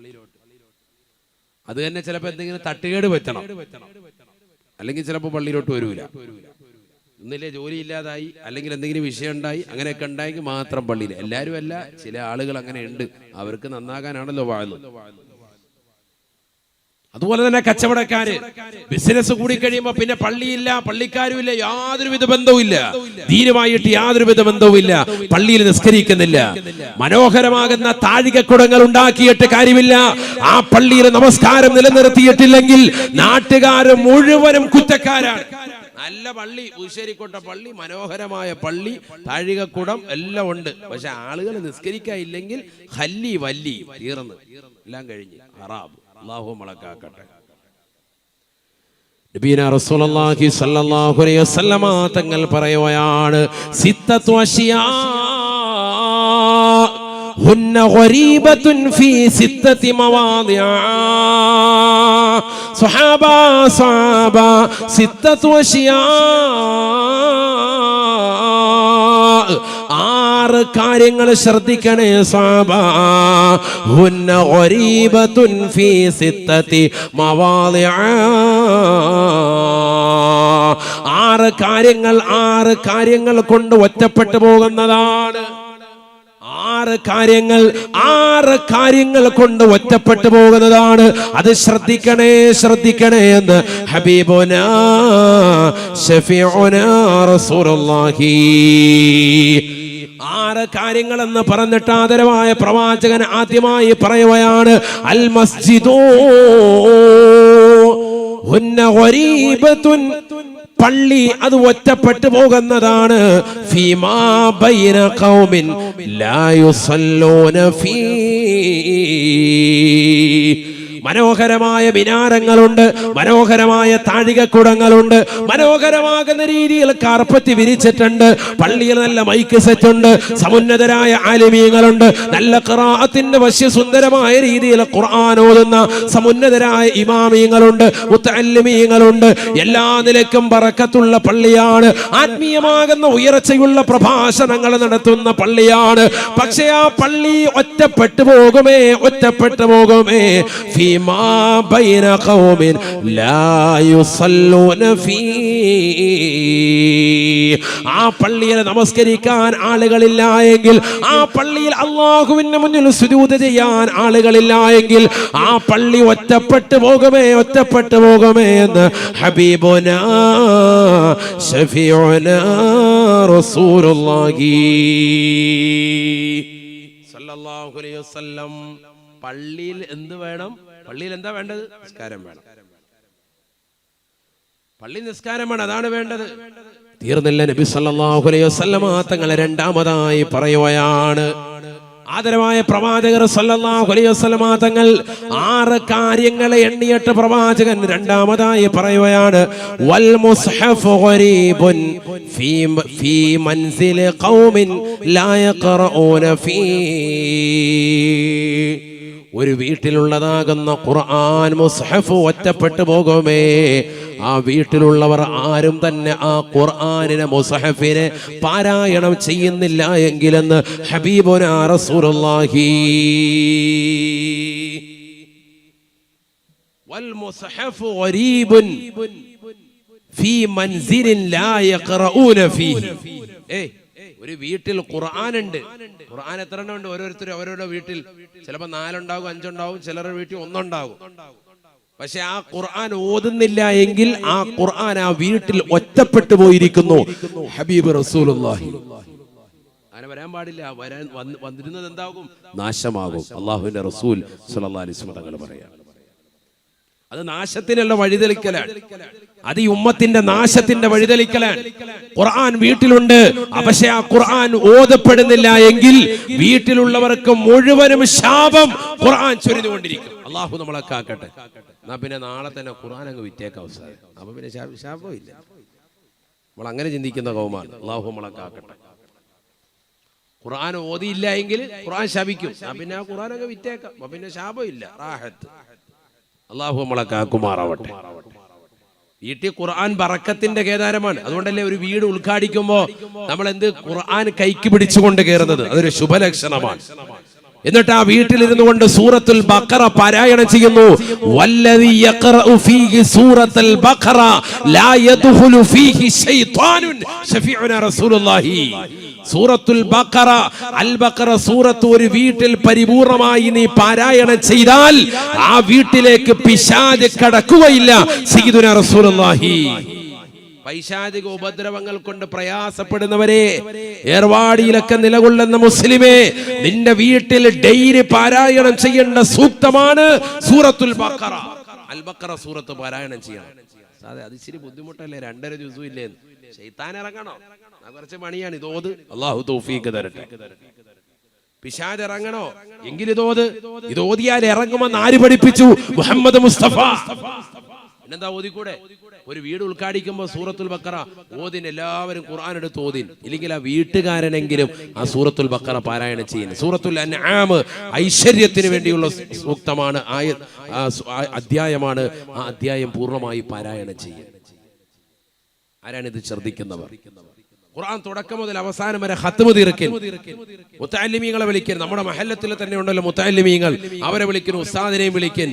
അത് തന്നെ ചിലപ്പോൾ എന്തെങ്കിലും തട്ടുകേട് പറ്റണം, അല്ലെങ്കിൽ ചിലപ്പോൾ പള്ളിയിലോട്ട് വരൂല. ഒന്നില്ലേ ജോലി ഇല്ലാതായി, അല്ലെങ്കിൽ എന്തെങ്കിലും വിഷയം ഉണ്ടായി, അങ്ങനെയൊക്കെ ഉണ്ടായെങ്കിൽ മാത്രം പള്ളിയിൽ. എല്ലാവരും അല്ല, ചില ആളുകൾ അങ്ങനെ ഉണ്ട്, അവർക്ക് നന്നാകാനാണല്ലോ വാഴുന്നത്. അതുപോലെ തന്നെ കച്ചവടക്കാര് ബിസിനസ് കൂടി കഴിയുമ്പോ പിന്നെ പള്ളിയില്ല, പള്ളിക്കാരുമില്ല, യാതൊരുവിധ ബന്ധവുമില്ല, ദീനുമായിട്ട് യാതൊരുവിധ ബന്ധവുമില്ല, പള്ളിയിൽ നിസ്കരിക്കുന്നില്ല. മനോഹരമാകുന്ന താഴികക്കുടങ്ങൾ ഉണ്ടാക്കിയിട്ട് കാര്യമില്ല. ആ പള്ളിയിൽ നമസ്കാരം നിലനിർത്തിയിട്ടില്ലെങ്കിൽ നാട്ടുകാർ മുഴുവനും കുറ്റക്കാരാണ്. നല്ല പള്ളി, പൂശ്ശേരിക്കോട്ട പള്ളി, മനോഹരമായ പള്ളി, താഴികക്കുടം എല്ലാം ഉണ്ട്, പക്ഷെ ആളുകൾ നിസ്കരിക്കാനില്ലെങ്കിൽ ഹല്ലി വല്ലി തീർന്ന് എല്ലാം കഴിഞ്ഞ് ഹറാം. അല്ലാഹു മലക്കാക്കട്ടെ. നബിയനാ റസൂലുള്ളാഹി സ്വല്ലല്ലാഹു അലൈഹി വസല്ലമ തങ്ങൾ പറയുകയാണ്, സിത്തത്തു അശിയാ ഹുന്ന ഗരീബത്തുൻ ഫീ സിത്തത്തി മവാദിഅ. സ്വഹാബ സിത്തത്തു അശിയാ, 6 കാര്യങ്ങൾ ശ്രദ്ധിക്കണേ സ്വഹാബ. ഹുന്ന ഗരീബത്തുൻ ഫീ സിത്തത്തി മവാദിഅ. 6 കാര്യങ്ങൾ കൊണ്ട് ഒറ്റപ്പെട്ടു പോകുന്നതാണ്. 6 കാര്യങ്ങൾ കൊണ്ട് ഒറ്റപ്പെട്ടു പോകുന്നതാണ്. അത് ശ്രദ്ധിക്കണേ എന്ന് ഹബീബുനാ ശഫീഉനാ റസൂലുള്ളാഹി. 6 കാര്യങ്ങൾ എന്ന് പറഞ്ഞിട്ട് ആദരവായ പ്രവാചകൻ ആദ്യമായി പറയുകയാണ്, അൽ മസ്ജിദു ഹുന്ന ഗരീബത്തുൻ, പള്ളി അത് ഒറ്റപ്പെട്ടു പോകുന്നതാണ്. ഫീമാ ബൈന ഖൗമിൻ ലാ യുസല്ലൂന ഫീ, മനോഹരമായ മിനാരങ്ങളുണ്ട്, മനോഹരമായ താഴികക്കുടങ്ങളുണ്ട്, മനോഹരമാകുന്ന രീതിയിൽ കാർപ്പറ്റ് വിരിച്ചിട്ടുണ്ട്. പള്ളിയിൽ നല്ല മൈക്ക് സെറ്റ് ഉണ്ട്, സമുന്നതരായ ആലിമീങ്ങളുണ്ട്, നല്ല ഖിറാഅത്തിന്റെ വശ്യസുന്ദരമായ രീതിയിൽ ഖുർആൻ ഓതുന്ന സമുന്നതരായ ഇമാമീങ്ങളുണ്ട്, മുത്തഅല്ലിമീങ്ങളുണ്ട്. എല്ലാ നിലയ്ക്കും ബറക്കത്തുള്ള പള്ളിയാണ്. ആത്മീയമാകുന്ന ഉയർച്ചയുള്ള പ്രഭാഷണങ്ങൾ നടത്തുന്ന പള്ളിയാണ്. പക്ഷേ ആ പള്ളി ഒറ്റപ്പെട്ടു പോകുമേ, ഒറ്റപ്പെട്ടു പോകുമേ. ഫീമാ ബൈന ഖൗമിൻ ലാ യുസല്ലൂന ഫീ. ആ പള്ളിയിൽ നമസ്കരിക്കാൻ ആളുകളില്ല എങ്കിൽ, ആ പള്ളിയിൽ അല്ലാഹുവിന്റെ മുന്നിൽ സുജൂദ് ചെയ്യാൻ ആളുകളില്ല എങ്കിൽ ആ പള്ളി ഒറ്റപ്പെട്ടു പോകുമേ, ഒറ്റപ്പെട്ടു പോകുമേ എന്ന് ഹബീബുനാ ശഫീഉനാ റസൂലുള്ളാഹി സല്ലല്ലാഹു അലൈഹി വസല്ലം. പള്ളിയിൽ എന്ത് വേണം? പള്ളിയിൽ എന്താ വേണ്ടത്? നിസ്കാരം വേണം. പള്ളി നിസ്കാരം വേണം, അതാണ് വേണ്ടത്. തീർന്നില്ല. നബി സല്ലല്ലാഹു അലൈഹി വസല്ലം തങ്ങൾ രണ്ടാമതായി പറയുകയാണ്, ആദരവായ പ്രവാചകർ സല്ലല്ലാഹു അലൈഹി വസല്ലം തങ്ങൾ 6 കാര്യങ്ങളെ എണ്ണിയിട്ട് പ്രവാചകൻ രണ്ടാമതായി പറയുകയാണ്, വൽ മുസ്ഹഫ് ഗരീബുൻ ഫീ മൻസിലി ഖൗമിൻ ലാ യഖറഊന ഫീ. ഒരു വീട്ടിലുള്ളതാകുന്ന ഖുർആൻ മുസ്ഹഫ് ഒറ്റപ്പെട്ടു പോകുമേ. ആ വീട്ടിലുള്ളവർ ആരും തന്നെ ആ ഖുർആനിനെ, മുസ്ഹഫിനെ പാരായണം ചെയ്യുന്നില്ല എങ്കിലെന്ന് ഹബീബുനാ റസൂലുള്ളാഹി. വൽ മുസ്ഹഫു ഗരീബുൻ ഫീ മൻസിലിൻ ലാ യഖറഊന ഫീഹി. ഒരു വീട്ടിൽ ഖുർആൻ ഉണ്ട്. ഖുർആൻ എത്ര എണ്ണം ഉണ്ട്? ഓരോരുത്തരും അവരവരുടെ വീട്ടിൽ ചിലപ്പോൾ 4 ഉണ്ടാവും, 5 ഉണ്ടാവും, ചിലരുടെ വീട്ടിൽ 1 ഉണ്ടാവും. പക്ഷെ ആ ഖുർആൻ ഓതുന്നില്ല എങ്കിൽ ആ ഖുർആൻ ആ വീട്ടിൽ ഒറ്റപ്പെട്ടു പോയിരിക്കുന്നു. ഹബീബ് റസൂലുള്ളാഹി. അങ്ങനെ വരാൻ പാടില്ല. വന്നിരുന്നത് എന്താകും? നാശമാകും. അല്ലാഹുവിന്റെ റസൂൽ സ്വല്ലല്ലാഹു അലൈഹി വസല്ലം തങ്ങൾ പറയാം, അത് നാശത്തിനുള്ള വഴിതെളിക്കലാണ്. അത് ഈ ഉമ്മത്തിന്റെ നാശത്തിന്റെ വഴിതെളിക്കലാണ്. ഖുർആൻ വീട്ടിലുണ്ട്, പക്ഷെ ആ ഖുർആൻ ഓതപ്പെടുന്നില്ല എങ്കിൽ വീട്ടിലുള്ളവർക്ക് മുഴുവനും ശാപം ഖുർആൻ ചൊരിഞ്ഞുകൊണ്ടിരിക്കും. അള്ളാഹു നമ്മളെ കാക്കട്ടെ. എന്നാ പിന്നെ നാളെ തന്നെ ഖുർആൻ അങ്ങ് വിറ്റേക്കാം അവസാനം. അപ്പൊ പിന്നെ ശാപം ഇല്ല. നമ്മൾ അങ്ങനെ ചിന്തിക്കുന്ന കൗമാണ്. അള്ളാഹു നമ്മളെ കാക്കട്ടെ. ഖുർആൻ ഓതിയില്ല എങ്കിൽ ഖുർആൻ ശപിക്കും. പിന്നെ ആ ഖുർആൻ അങ്ങ് വിറ്റേക്കാം. അപ്പൊ പിന്നെ ശാപം ഇല്ല, റാഹത്ത്. അള്ളാഹു നമ്മളെ കാക്കുമാറാവട്ടെ. വീട്ടിൽ ഖുർആൻ ബറക്കത്തിന്റെ കേദാരമാണ്. അതുകൊണ്ടല്ലേ ഒരു വീട് ഉദ്ഘാടിക്കുമ്പോ നമ്മൾ എന്ത് ഖുർആൻ കൈക്ക് പിടിച്ചുകൊണ്ട് കയറുന്നത്? അതൊരു ശുഭലക്ഷണമാണ്. എന്നിട്ട് ആ വീട്ടിലിരുന്നു കൊണ്ട് സൂറത്തുൽ ബഖറ പാരായണം ചെയ്യുന്നു. വല്ലദി യഖറഉ ഫീഹി സൂറത്തുൽ ബഖറ ലാ യദ്ഖുലു ഫീഹി ശൈത്വാനുൻ ശഫീഉനാ റസൂലുള്ളാഹി. സൂറത്തുൽ ബഖറ, അൽ ബഖറ സൂറത്ത് ഒരു വീട്ടിൽ പരിപൂർണമായി നീ പാരായണം ചെയ്താൽ ആ വീട്ടിലേക്ക് പിശാച് കടക്കുകയില്ല. സയ്യിദുനാ റസൂലുള്ളാഹി. പൈശാചിക ഉപദ്രവങ്ങൾ കൊണ്ട് പ്രയാസപ്പെടുന്നവരെ, ഏർവാടിയിലൊക്കെ നിലകൊള്ളുന്ന മുസ്ലിമേ, നിന്റെ വീട്ടിൽ ഡെയിലി പാരായണം ചെയ്യേണ്ട സൂക്തമാണ് സൂറത്തുൽ ബഖറ. അൽ ബഖറ സൂറത്ത് പാരായണം ചെയ്യണം. അതെ, അത് ഇച്ചിരി ബുദ്ധിമുട്ടല്ലേ? 2.5 ജുസു ഇല്ലേ? ശൈത്താൻ ഇറങ്ങണോ? കുറച്ച് പണിയാണ്. ഇതോത്. അല്ലാഹു തൗഫീഖ് തരട്ടെ. പിശാച് ഇറങ്ങണോ? എങ്കിൽ ഇത് ഓതിയാൽ ഇറങ്ങുമെന്ന് ആര് പഠിപ്പിച്ചു? മുഹമ്മദ് മുസ്തഫ. പിന്നെന്താ ഓതിക്കൂടെ? ഒരു വീട് ഉദ്ഘാടിക്കുമ്പോ സൂറത്തുൽ ബഖറ ഓതിൻ, എല്ലാവരും ഖുർആൻ എടുത്ത് ഓതിൻ. ഇല്ലെങ്കിൽ ആ വീട്ടുകാരനെങ്കിലും ആ സൂറത്തുൽ ബഖറ പാരായണം ചെയ്യുന്നത്. സൂറത്തുൽ അൻആം ഐശ്വര്യത്തിന് വേണ്ടിയുള്ള സൂക്തമാണ്, അധ്യായമാണ്. ആ അധ്യായം പൂർണ്ണമായി പാരായണം ചെയ്യുക. ആരാണിത് ശ്രദ്ധിക്കുന്നവർ? ഖുർആൻ തുടക്കം മുതൽ അവസാനം വരെ ഖത്മ് തീർക്കൽ. മുത്തഅല്ലിമീങ്ങളെ വിളിക്കൽ. നമ്മുടെ മഹല്ലത്തിൽ തന്നെ ഉണ്ടല്ലോ മുത്തഅല്ലിമീങ്ങൾ. അവരെ വിളിക്കുന്നു, ഉസ്താദിനെയും വിളിക്കൻ.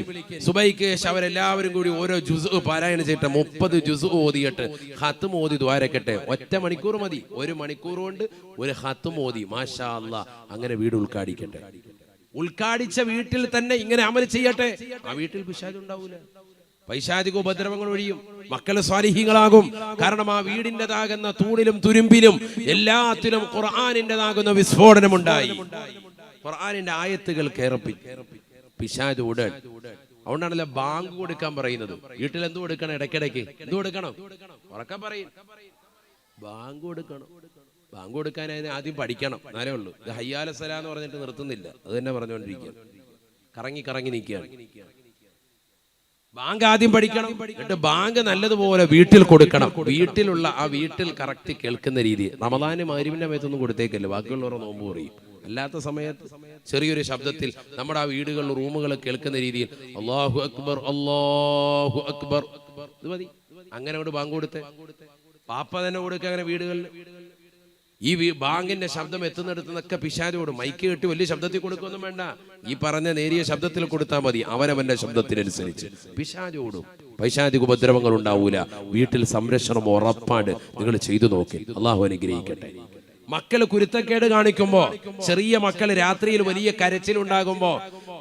സുബൈക്ക് ശേഷം അവരെല്ലാവരും കൂടി ഓരോ ജുസ് പാരായണം ചെയ്തിട്ട് 30 ജുസ് ഓതിയിട്ട് ഖത്മ് ഓതി ദ്വാരക്കട്ടെ. 1 മണിക്കൂർ മതി. 1 മണിക്കൂർ കൊണ്ട് ഒരു ഖത്മ് ഓതി മാഷാ അല്ലാഹ് അങ്ങനെ വീട് ഉദ്ഘാടിക്കട്ടെ. ഉദ്ഘാടിച്ച വീട്ടിൽ തന്നെ ഇങ്ങനെ അമൽ ചെയ്യട്ടെ. ആ വീട്ടിൽ പിശാച് ഉണ്ടാവൂല. പൈശാചിക ഉപദ്രവങ്ങൾ ഒഴിയും. മക്കള് സ്വാലിഹീങ്ങളാകും. കാരണം ആ വീടിൻ്റെതാകുന്ന തൂണിലും തുരുമ്പിലും എല്ലാത്തിലും ഖുർആനിൻ്റെതാകുന്ന വിസ്ഫോടനം ഉണ്ടായി. ഖുർആനിന്റെ ആയത്തുകൾ കേറപ്പി പിശാച് ഉടൻ. അതുകൊണ്ടാണല്ലോ ബാങ്ക് കൊടുക്കാൻ പറയുന്നത്. വീട്ടിൽ എന്ത് കൊടുക്കണം? ഇടയ്ക്കിടയ്ക്ക് എന്ത് കൊടുക്കണം? ഉറക്കെ പറയും. ബാങ്ക് കൊടുക്കണം. ബാങ്ക് കൊടുക്കാൻ അതിന് ആദ്യം പഠിക്കണം, എന്നാലേ ഉള്ളൂ. ഇത് ഹയ്യാല സലാ എന്ന് പറഞ്ഞിട്ട് നിർത്തുന്നില്ല. അത് തന്നെ പറഞ്ഞുകൊണ്ടിരിക്കുക. കറങ്ങി കറങ്ങി നിൽക്കുകയാണ്. ബാങ്ക് ആദ്യം പഠിക്കണം, എന്നിട്ട് ബാങ്ക് നല്ലതുപോലെ വീട്ടിൽ കൊടുക്കണം. വീട്ടിലുള്ള ആ വീട്ടിൽ കറക്റ്റ് കേൾക്കുന്ന രീതി. റമദാന് മഗ്‌രിബിന്റെ സമയത്തൊന്നും കൊടുത്തേക്കല്ലേ, ബാക്കിയുള്ളവരെ നോമ്പ് പറയും. അല്ലാത്ത സമയത്ത് ചെറിയൊരു ശബ്ദത്തിൽ നമ്മുടെ ആ വീടുകളിൽ റൂമുകൾ കേൾക്കുന്ന രീതിയിൽ അല്ലാഹു അക്ബർ അല്ലാഹു അക്ബർ, ഇത് മതി. അങ്ങനെ അങ്ങോട്ട് ബാങ്ക് കൊടുത്തേ, പാപ്പ തന്നെ കൊടുക്കുക. അങ്ങനെ വീടുകളിൽ ഈ ബാങ്കിന്റെ ശബ്ദം എത്തുന്നിടത്തുനിന്നൊക്കെ പിശാചോട് മൈക്ക് കെട്ടി വലിയ ശബ്ദത്തിൽ കൊടുക്കൊന്നും വേണ്ട, ഈ പറഞ്ഞ നേരിയ ശബ്ദത്തിൽ കൊടുത്താൽ മതി. അവനവന്റെ ശബ്ദത്തിനനുസരിച്ച് പിശാചോടും. പൈശാചിക ഉപദ്രവങ്ങൾ ഉണ്ടാവൂല. വീട്ടിൽ സംരക്ഷണം ഉറപ്പാട് നിങ്ങൾ ചെയ്തു നോക്കി. അള്ളാഹു അനുഗ്രഹിക്കട്ടെ. മക്കള് കുരുത്തക്കേട് കാണിക്കുമ്പോ, ചെറിയ മക്കള് രാത്രിയിൽ വലിയ കരച്ചിലുണ്ടാകുമ്പോ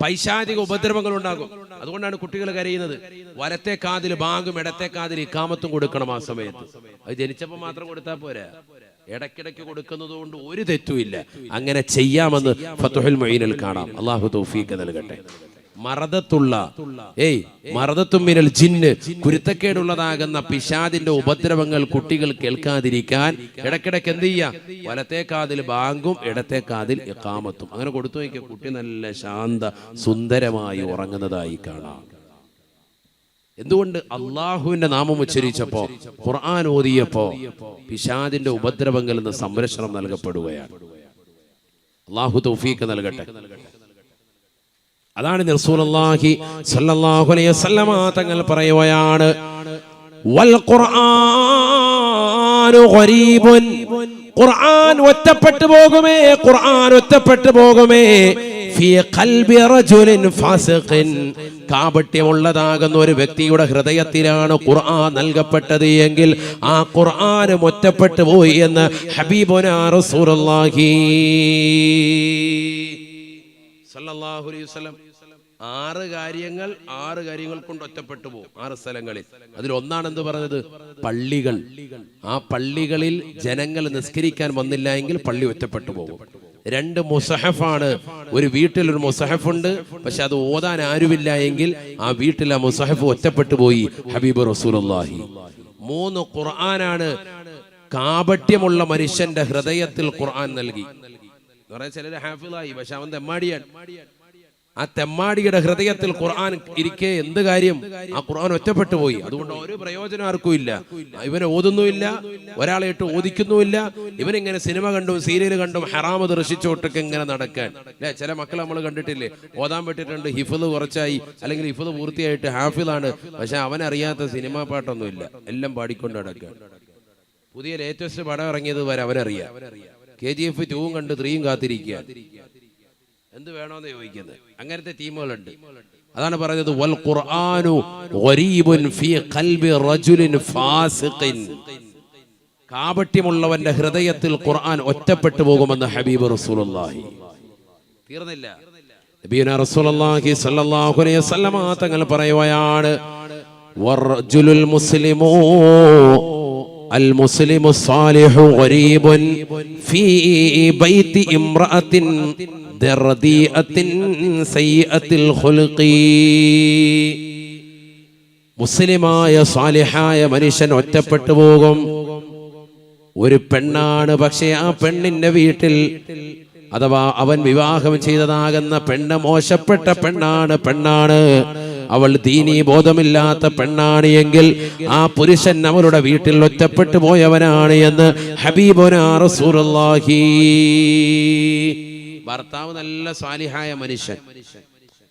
പൈശാചിക ഉപദ്രവങ്ങൾ ഉണ്ടാകും. അതുകൊണ്ടാണ് കുട്ടികൾ കരയുന്നത്. വലത്തെ കാതിൽ ബാങ്കും ഇടത്തെ കാതിൽ ഇഖാമത്തും കൊടുക്കണം ആ സമയത്ത്. അത് ജനിച്ചപ്പോ മാത്രം കൊടുത്താൽ പോരാ, ഇടയ്ക്കിടയ്ക്ക് കൊടുക്കുന്നത് കൊണ്ട് ഒരു തെറ്റുമില്ല. അങ്ങനെ ചെയ്യാമെന്ന് ഫത്ഹുൽ മുഈനിൽ കാണാം. അള്ളാഹു തൗഫീഖ് നൽകട്ടെ. മറദത്തുമിനൽ ജിന്ന്, കുരുത്തക്കേടുള്ളതാകുന്ന പിശാദിന്റെ ഉപദ്രവങ്ങൾ കുട്ടികൾ കേൾക്കാതിരിക്കാൻ ഇടയ്ക്കിടയ്ക്ക് എന്ത് ചെയ്യാം, വലത്തെ കാതിൽ ബാങ്കും ഇടത്തെ കാതിൽ ഇഖാമത്തും അങ്ങനെ കൊടുത്തു നോക്കിയ കുട്ടി നല്ല ശാന്ത സുന്ദരമായി ഉറങ്ങുന്നതായി കാണാം. എന്തുകൊണ്ട്? അള്ളാഹുവിന്റെ നാമം ഉച്ചരിച്ചപ്പോ, ഖുർആൻ ഓതിയപ്പോ പിശാദിന്റെ ഉപദ്രവങ്ങളിൽ നിന്ന് സംരക്ഷണം നൽകപ്പെടുകയാണ്. അള്ളാഹു തൗഫീഖ് നൽകട്ടെ. അതാണ് റസൂലുള്ളാഹി സ്വല്ലല്ലാഹു അലൈഹി വസല്ലമ തങ്ങൾ പറയുകയാണ്, വൽ ഖുർആനു ഗരീബുൻ, ഖുർആൻ ഒറ്റപ്പെട്ടു പോകുമേ, ഖുർആൻ ഒറ്റപ്പെട്ടു പോകുമേ, ഫീ ഖൽബി റജുലിൻ ഫാസിഖിൻ, കാപട്യമുള്ളതാകുന്ന ഒരു വ്യക്തിയുടെ ഹൃദയത്തിലാണ് ഖുർആൻ നൽകപ്പെട്ടത് എങ്കിൽ ആ ഖുർആൻ ഒറ്റപ്പെട്ടു പോയി എന്ന് ഹബീബുനാ റസൂലുള്ളാഹി സല്ലല്ലാഹു അലൈഹി വസല്ലം. 6 കാര്യങ്ങൾ കൊണ്ട് ഒറ്റപ്പെട്ടു പോകും 6 സ്ഥലങ്ങളിൽ. അതിലൊന്നാണ് എന്ത് പറഞ്ഞത്? പള്ളികൾ. ആ പള്ളികളിൽ ജനങ്ങൾ നിസ്കരിക്കാൻ വന്നില്ല എങ്കിൽ പള്ളി ഒറ്റപ്പെട്ടു പോകും. 2 മുസഹഫാണ്. ഒരു വീട്ടിൽ ഒരു മുസഹഫ് ഉണ്ട്, പക്ഷെ അത് ഓതാൻ ആരുമില്ല എങ്കിൽ ആ വീട്ടിൽ ആ മുസഹഫ് ഒറ്റപ്പെട്ടു പോയി ഹബീബ് റസൂലുള്ളാഹി. 3 ഖുർആനാണ്. കാപട്യമുള്ള മനുഷ്യന്റെ ഹൃദയത്തിൽ ഖുർആൻ നൽകി. ചിലര് ഹാഫിളായി, പക്ഷെ അവൻ തെമ്മാടിയാണ്. ആ തെമ്മാടിയുടെ ഹൃദയത്തിൽ ഖുർആൻ ഇരിക്കെ എന്ത് കാര്യം? ആ ഖുർആൻ ഒറ്റപ്പെട്ടു പോയി. അതുകൊണ്ട് ഒരു പ്രയോജനം ആർക്കും ഇല്ല. ഇവനെ ഓതുന്നുമില്ല, ഒരാളെ ഇട്ട് ഓദിക്കുന്നുമില്ല. ഇവനിങ്ങനെ സിനിമ കണ്ടും സീരിയൽ കണ്ടും ഹറാമ് ദർശിച്ചോട്ടൊക്കെ ഇങ്ങനെ നടക്കാൻ. അല്ലെ, ചില മക്കൾ നമ്മൾ കണ്ടിട്ടില്ലേ, ഓതാൻ പറ്റിയിട്ടുണ്ട്, ഹിഫ്ള് കുറച്ചായി, അല്ലെങ്കിൽ ഹിഫ്ള് പൂർത്തിയായിട്ട് ഹാഫിളാണ്, പക്ഷെ അവനറിയാത്ത സിനിമാ പാട്ടൊന്നുമില്ല, എല്ലാം പാടിക്കൊണ്ട് നടക്കാൻ. പുതിയ ലേറ്റസ്റ്റ് പടം ഇറങ്ങിയത് വരെ അവനറിയാം. KGF 2 കണ്ട് 3 കാത്തിരിക്കുക. എന്ത് വേണോന്ന് ചോദിക്കുന്നത്. അങ്ങനത്തെ ടീമുകളുണ്ട്. അതാണ് പറഞ്ഞത്, വൽ ഖുർആനു ഗരീബുൻ ഫീ ഖൽബി റജുലിൻ ഫാസിഖിൻ, കാപട്യമുള്ളവന്റെ ഹൃദയത്തിൽ ഖുർആൻ ഒറ്റപ്പെട്ടു പോകുമെന്ന് ഹബീബ് റസൂലുള്ളാഹി. തീർന്നില്ല. നബിയുനാ റസൂലുള്ളാഹി സ്വല്ലല്ലാഹു അലൈഹി വസല്ലമ തങ്ങൾ പറയുകയാണ്, വറജുലുൽ മുസ്ലിമു അൽ മുസ്ലിമു സാലിഹു ഗരീബുൻ ഫീ ബൈതി ഇംറഅത്തിൻ ദർദിഅത്തിൻ സയ്യിഅത്തിൽ ഖുൽഖി. മുസ്ലിമായ സാലിഹായ മനുഷ്യൻ ഒറ്റപ്പെട്ടു പോകും. ഒരു പെണ്ണാണ്, പക്ഷേ ആ പെണ്ണിന്റെ വീട്ടിൽ അഥവാ അവൻ വിവാഹം ചെയ്തതാകുന്ന പെണ്ണ് മോശപ്പെട്ട പെണ്ണാണ്, അവൾ ദീനീ ബോധമില്ലാത്ത പെണ്ണാണ് എങ്കിൽ ആ പുരുഷൻ അവളുടെ വീട്ടിൽ ഒറ്റപ്പെട്ടു പോയവനാണ് എന്ന് ഹബീബുനാ റസൂലുള്ളാഹി. ഭർത്താവ് നല്ല സാലിഹായ മനുഷ്യൻ,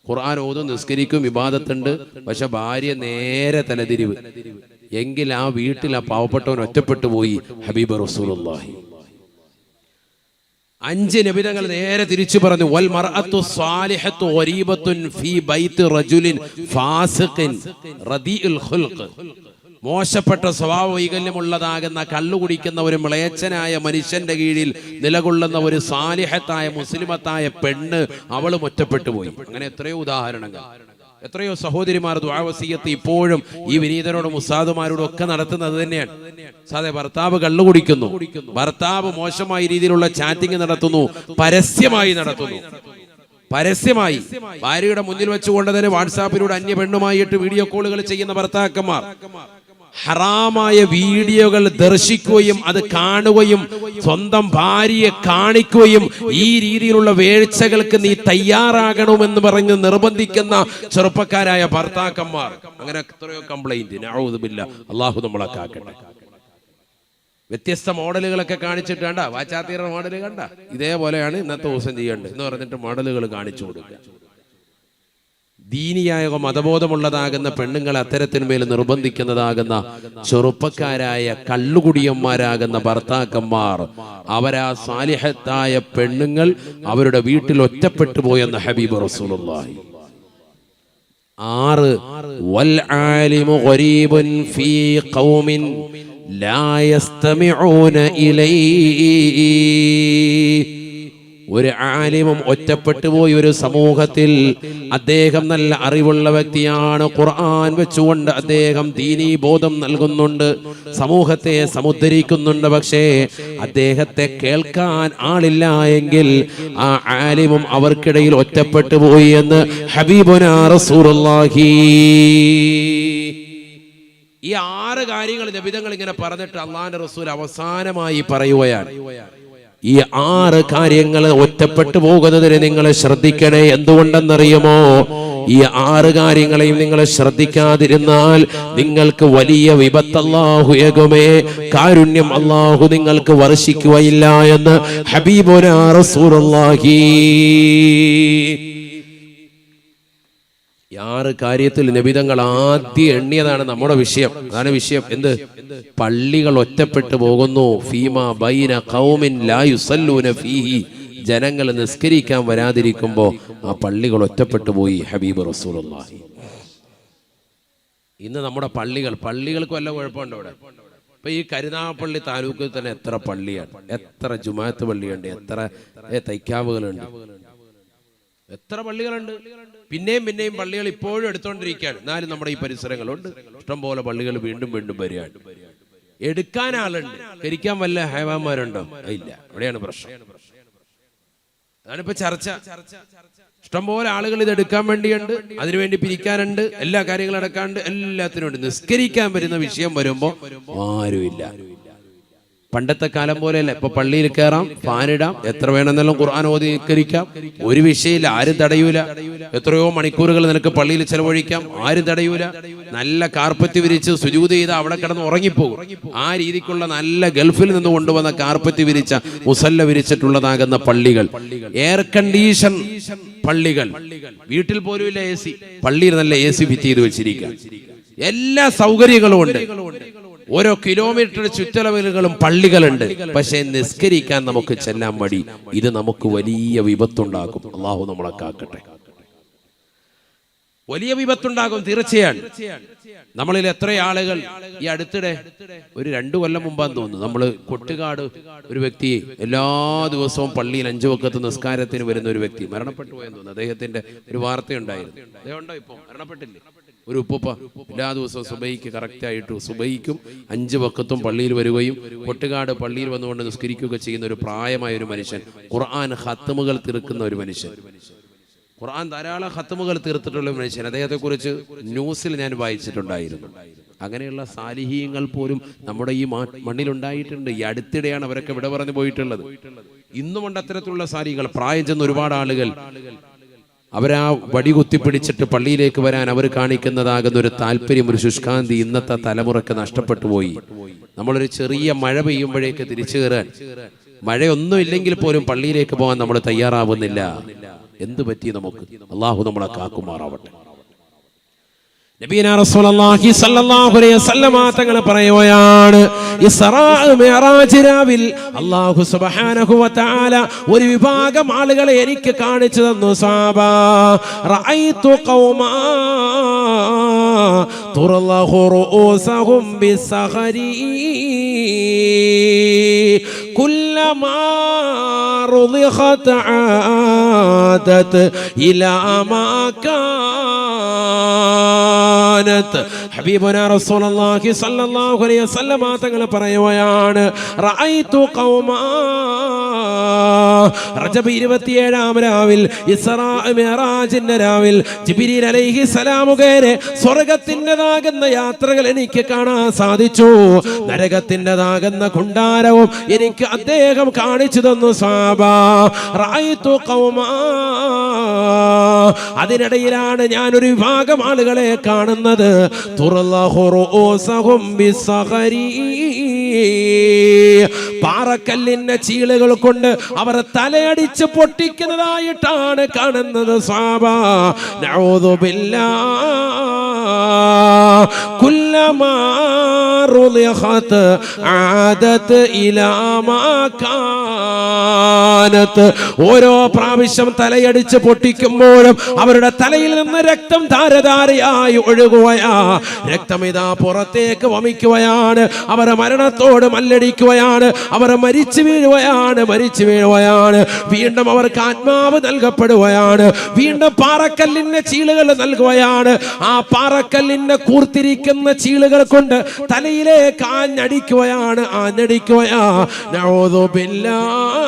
ഖുർആൻ ഓതും, നിസ്കരിക്കും, ഇബാദത്തുണ്ട്, പക്ഷെ ഭാര്യ നേരെ തലതിരിവ് എങ്കിൽ ആ വീട്ടിൽ ആ പാവപ്പെട്ടവൻ ഒറ്റപ്പെട്ടു പോയി ഹബീബ് റസൂലുള്ളാഹി. 5 നബിതങ്ങൾ നേരെ തിരിച്ചു പറഞ്ഞു, വൽ മർഅത്തു സാലിഹത്തു ഗരീബത്തുൻ ഫീ ബൈത്തി റജുലിൻ ഫാസിഖിൻ റദീഉൽ ഖുൽഖ്. മോശപ്പെട്ട സ്വഭാവ വൈകല്യമുള്ളതാകുന്ന കള്ളു കുടിക്കുന്ന ഒരു മ്ലേച്ഛനായ മനുഷ്യന്റെ കീഴിൽ നിലകൊള്ളുന്ന ഒരു സാലിഹത്തായ മുസ്ലിമത്തായ പെണ്ണ്, അവളും ഒറ്റപ്പെട്ടു പോയി. അങ്ങനെ എത്രയോ ഉദാഹരണങ്ങൾ. എത്രയോ സഹോദരിമാർ ദുആ വസിയത്ത് ഇപ്പോഴും ഈ വിനീതരോടും ഉസ്താദുമാരോടും ഒക്കെ നടത്തുന്നത് തന്നെയാണ്. സാധേ ഭർത്താവ് കള്ളു കുടിക്കുന്നു, ഭർത്താവ് മോശമായ രീതിയിലുള്ള ചാറ്റിംഗ് നടത്തുന്നു, പരസ്യമായി നടത്തുന്നു. പരസ്യമായി ഭാര്യയുടെ മുന്നിൽ വെച്ചുകൊണ്ട് തന്നെ വാട്സാപ്പിലൂടെ അന്യ പെണ്ണുമായിട്ട് വീഡിയോ കോളുകൾ ചെയ്യുന്ന ഭർത്താക്കന്മാർ. ഹറാമായ വീഡിയോകൾ ദർശിക്കുകയും അത് കാണുകയും സ്വന്തം ഭാര്യയെ കാണിക്കുകയും ഈ രീതിയിലുള്ള വീഴ്ചകൾക്ക് നീ തയ്യാറാകണമെന്ന് പറഞ്ഞ് നിർബന്ധിക്കുന്ന ചെറുപ്പക്കാരായ ഭർത്താക്കന്മാർ, അങ്ങനെ എത്രയോ കംപ്ലൈന്റ്. നഊദു ബില്ലാഹ്, അള്ളാഹു നമ്മളെ കാക്കട്ടെ. വ്യത്യസ്ത മോഡലുകളൊക്കെ കാണിച്ചിട്ട് കണ്ട, വാച്ചാത്തീറ മോഡൽ കണ്ട, ഇതേപോലെയാണ് ഇന്നത്തെ ദിവസം ചെയ്യേണ്ടത് എന്ന് പറഞ്ഞിട്ട് മോഡലുകൾ കാണിച്ചു കൊടുക്കുക. ദീനിയായ മതബോധമുള്ളതാകുന്ന പെണ്ണുങ്ങളെ അത്തരത്തിന്മേൽ നിർബന്ധിക്കുന്നതാകുന്ന ചെറുപ്പക്കാരായ കള്ളുകുടിയന്മാരാകുന്ന ഭർത്താക്കന്മാർ, അവരാ സാലിഹത്തായ പെണ്ണുങ്ങൾ അവരുടെ വീട്ടിൽ ഒറ്റപ്പെട്ടു പോയെന്ന് ഹബീബ് റസൂലുള്ളാഹി. 6 വൽ ആലിമു ഗരീബുൻ ഫീ ഖൗമിൻ ലാ യസ്തമിഊന ഇലൈഹി. ഒരു ആലിമും ഒറ്റപ്പെട്ടു പോയി ഒരു സമൂഹത്തിൽ. അദ്ദേഹം നല്ല അറിവുള്ള വ്യക്തിയാണ്, ഖുർആൻ വെച്ചുകൊണ്ട് അദ്ദേഹം ദീനീ ബോധം നൽകുന്നുണ്ട്, സമൂഹത്തെ സമുദ്ധരിക്കുന്നുണ്ട്. പക്ഷേ അദ്ദേഹത്തെ കേൾക്കാൻ ആളില്ല എങ്കിൽ ആ ആലിമും അവർക്കിടയിൽ ഒറ്റപ്പെട്ടു പോയി എന്ന് ഹബീബുനാ റസൂലുള്ളാഹി. ഈ 6 കാര്യങ്ങൾ നബിതങ്ങൾ ഇങ്ങനെ പറഞ്ഞിട്ട് അള്ളാഹുവിന്റെ റസൂൽ അവസാനമായി പറയുകയാണ്, ഈ 6 കാര്യങ്ങൾ ഒറ്റപ്പെട്ടു പോകുന്നതിന് നിങ്ങൾ ശ്രദ്ധിക്കണേ. എന്തുകൊണ്ടെന്നറിയുമോ? ഈ 6 കാര്യങ്ങളെയും നിങ്ങൾ ശ്രദ്ധിക്കാതിരുന്നാൽ നിങ്ങൾക്ക് വലിയ വിപത്ത് അല്ലാഹു ഏകുമേ, കാരുണ്യം അല്ലാഹു നിങ്ങൾക്ക് വർഷിക്കുകയില്ല എന്ന് ഹബീബുനാ റസൂലുള്ളാഹി. 6 കാര്യത്തിൽ നബിതങ്ങൾ ആദ്യം എണ്ണിയതാണ് നമ്മുടെ വിഷയം. അതാണ് വിഷയം. എന്ത്? പള്ളികൾ ഒറ്റപ്പെട്ടു പോകുന്നു. ഫീമാ ബൈന ഖൗമിൻ ലാ യുസല്ലൂന ഫീഹി. ജനങ്ങൾ നിസ്കരിക്കാൻ വരാതിരിക്കുമ്പോൾ ആ പള്ളികൾ ഒറ്റപ്പെട്ടു പോയി ഹബീബ് റസൂലുള്ളാഹി. ഇന്ന് നമ്മുടെ പള്ളികൾക്ക് വല്ല കുഴപ്പമുണ്ടോ? ഇവിടെ ഇപ്പൊ ഈ കരുനാഗപ്പള്ളി താലൂക്കിൽ തന്നെ എത്ര പള്ളിയാണ്, എത്ര ജുമാഅത്ത് പള്ളിയുണ്ട്, എത്ര തൈക്കാവുകളുണ്ട്, എത്ര പള്ളികളുണ്ട്. പിന്നെയും പള്ളികൾ ഇപ്പോഴും എടുത്തോണ്ടിരിക്കുകയാണ്. എന്നാലും നമ്മുടെ ഈ പരിസരങ്ങളുണ്ട്, ഇഷ്ടംപോലെ പള്ളികൾ വീണ്ടും വരികയാണ്. എടുക്കാൻ ആളുണ്ട്, കരിക്കാൻ വല്ല ഹൈവാന്മാരുണ്ടോ? ഇല്ല. അവിടെയാണ് പ്രശ്നം. അതാണിപ്പോ ചർച്ച. ഇഷ്ടംപോലെ ആളുകൾ ഇത് എടുക്കാൻ വേണ്ടിയുണ്ട്, അതിനുവേണ്ടി പിരിക്കാനുണ്ട്, എല്ലാ കാര്യങ്ങളും അടക്കാണ്ട്, എല്ലാത്തിനും ഉണ്ട്. നിസ്കരിക്കാൻ വരുന്ന വിഷയം വരുമ്പോ ആരുമില്ല. പണ്ടത്തെ കാലം പോലെയല്ല. ഇപ്പൊ പള്ളിയിൽ കയറാം, ഫാനിടാം, എത്ര വേണമെന്നെല്ലാം ഖുർആൻ ഓതി നിസ്കരിക്കാം, ഒരു വിഷയമില്ല, ആരും തടയൂല. എത്രയോ മണിക്കൂറുകൾ നിനക്ക് പള്ളിയിൽ ചെലവഴിക്കാം, ആരും തടയൂല. നല്ല കാർപ്പറ്റ് വിരിച്ച് സുജൂദ് ചെയ്ത് അവിടെ കിടന്ന് ഉറങ്ങിപ്പോകും. ആ രീതിക്കുള്ള നല്ല ഗൾഫിൽ നിന്ന് കൊണ്ടുവന്ന കാർപ്പറ്റ് വിരിച്ച മുസല്ല വിരിച്ചിട്ടുള്ളതാകുന്ന പള്ളികൾ, എയർ കണ്ടീഷൻ പള്ളികൾ, വീട്ടിൽ പോലും ഇല്ല AC, പള്ളിയിൽ നല്ല AC ഫിറ്റ് ചെയ്ത് വെച്ചിരിക്കുക, എല്ലാ സൗകര്യങ്ങളും ഉണ്ട്. ഓരോ കിലോമീറ്റർ ചുറ്റളവുകളും പള്ളികളുണ്ട്. പക്ഷെ നിസ്കരിക്കാൻ നമുക്ക് ചെല്ലാൻ മടി. ഇത് നമുക്ക് വലിയ വിപത്തുണ്ടാക്കും. അള്ളാഹു നമ്മളെ കാക്കട്ടെ. വലിയ വിപത്തുണ്ടാകും തീർച്ചയാണ്. നമ്മളിൽ എത്ര ആളുകൾ ഈ അടുത്തിടെ ഒരു 2 കൊല്ലം മുമ്പാന്ന് തോന്നുന്നു, നമ്മൾ കൊട്ടുകാട് ഒരു വ്യക്തി എല്ലാ ദിവസവും പള്ളിയിൽ 5 വഖത്ത് നിസ്കാരത്തിന് വരുന്ന ഒരു വ്യക്തി മരണപ്പെട്ടു പോയെന്ന് തോന്നുന്നു. അദ്ദേഹത്തിന്റെ ഒരു വാർത്തയുണ്ടായിരുന്നു. അദ്ദേഹം ഉണ്ടോ? ഇപ്പൊ മരണപ്പെട്ടില്ലേ? ഒരു ഉപ്പുപ്പ എല്ലാ ദിവസവും സുബൈക്ക് കറക്റ്റായിട്ട് സുബൈക്കും 5 വഖത്തും പള്ളിയിൽ വരികയും കൊട്ടുകാട് പള്ളിയിൽ വന്നുകൊണ്ട് നിസ്കരിക്കുകയൊക്കെ ചെയ്യുന്ന ഒരു പ്രായമായ ഒരു മനുഷ്യൻ, ഖുർആൻ ഖത്മുകൾ തീർക്കുന്ന ഒരു മനുഷ്യൻ, ഖുർആൻ ധാരാളം ഖത്മുകൾ തീർത്തിട്ടുള്ള മനുഷ്യൻ. അദ്ദേഹത്തെ കുറിച്ച് ന്യൂസിൽ ഞാൻ വായിച്ചിട്ടുണ്ടായിരുന്നു. അങ്ങനെയുള്ള സാലിഹീങ്ങൾ പോലും നമ്മുടെ ഈ മണ്ണിലുണ്ടായിട്ടുണ്ട്. ഈ അടുത്തിടെയാണ് അവരൊക്കെ വിട പറഞ്ഞു പോയിട്ടുള്ളത്. ഇന്നുമുണ്ട് അത്തരത്തിലുള്ള സാലിഹികൾ. പ്രായം ചെന്ന ഒരുപാട് ആളുകൾ അവരാ വടി കുത്തിപ്പിടിച്ചിട്ട് പള്ളിയിലേക്ക് വരാൻ അവർ കാണിക്കുന്നതാകുന്ന ഒരു താല്പര്യം, ഒരു ശുഷ്കാന്തി ഇന്നത്തെ തലമുറക്ക് നഷ്ടപ്പെട്ടു പോയി. നമ്മളൊരു ചെറിയ മഴ പെയ്യുമ്പോഴേക്ക് തിരിച്ചു കയറാൻ, മഴയൊന്നും ഇല്ലെങ്കിൽ പോലും പള്ളിയിലേക്ക് പോകാൻ നമ്മൾ തയ്യാറാവുന്നില്ല. എന്ത് പറ്റി നമുക്ക്? അള്ളാഹു നമ്മളെ കാക്കുമാറാവട്ടെ. നബിയനാ റസൂലുള്ളാഹി സ്വല്ലല്ലാഹു അലൈഹി വസല്ലമ തങ്ങൾ പറയുകയാണ്, ഇസ്റാ മിഅ്റാജ് രാവിൽ അല്ലാഹു സുബ്ഹാനഹു വ തആല ഒരു വിഭാഗം ആളുകളെ എനിക്ക് കാണിച്ചു തന്നു. സഹാബാ റഅയ്തു ഖൗമാ തുറല്ലഹു റൂസഹും ബിസ്സഖരി കുല്ലമാ റുദിഖത ആദത് ഇലാ മാ ഹബീബുനാ റസൂലുള്ളാഹി സ്വല്ലല്ലാഹു അലൈഹി വസല്ലമ തങ്ങൾ പറയുകയാണ്, റഅയ്തു ഖൗമാ റജബ് 27-ാം രാവിൽ ഇസ്റാ മിഅ്റാജിന്റെ രാവിൽ ജിബ്രീൽ അലൈഹിസ്സലാം മുഖേന സ്വർഗ്ഗത്തിൻ്റെതാകുന്ന യാത്രകൾ എനിക്ക് കാണാൻ സാധിച്ചു. നരകത്തിൻ്റെതാകുന്ന കുണ്ടാരവും എനിക്ക് അദ്ദേഹം കാണിച്ചു തന്നു. സഹാബാ റഅയ്തു ഖൗമാ, അതിനിടയിലാണ് ഞാൻ ഒരു വിഭാഗം ആളുകളെ കാണുന്നത്. തുറല്ലഹു റൂസഹും ബിസ്സഖരി, പാറക്കല്ലിന്റെ ചീളുകൾ കൊണ്ട് അവർ തലയടിച്ച് പൊട്ടിക്കുന്നതായിട്ടാണ് കാണുന്നത്. സഹാബാ നഊദു ബില്ലാഹ് കുല്ലമാ റുളിഖത് ആദത് ഇലാ മാ കാനത്, ഓരോ പ്രാവശ്യം തലയടിച്ച് പൊട്ടിക്കുമ്പോഴും അവരുടെ തലയിൽ നിന്ന് രക്തം ധാരധാരയായി ഒഴുകുകയാ. രക്തം ഇതാ പുറത്തേക്ക് വമിക്കുകയാണ്. അവർ മരണത്തോട് മല്ലടിക്കുകയാണ്. അവർ മരിച്ചു വീഴുകയാണ്. വീണ്ടും അവർക്ക് ആത്മാവ് നൽകപ്പെടുകയാണ്. വീണ്ടും പാറക്കല്ലിന്റെ ചീളുകൾ നൽകുകയാണ്. ആ പാറക്കല്ലിന്റെ കൂർത്തിരിക്കുന്ന ചീളുകൾ കൊണ്ട് തലയിലേക്ക് ആഞ്ഞടിക്കുകയാണ്. നഊദു ബില്ലാഹ്.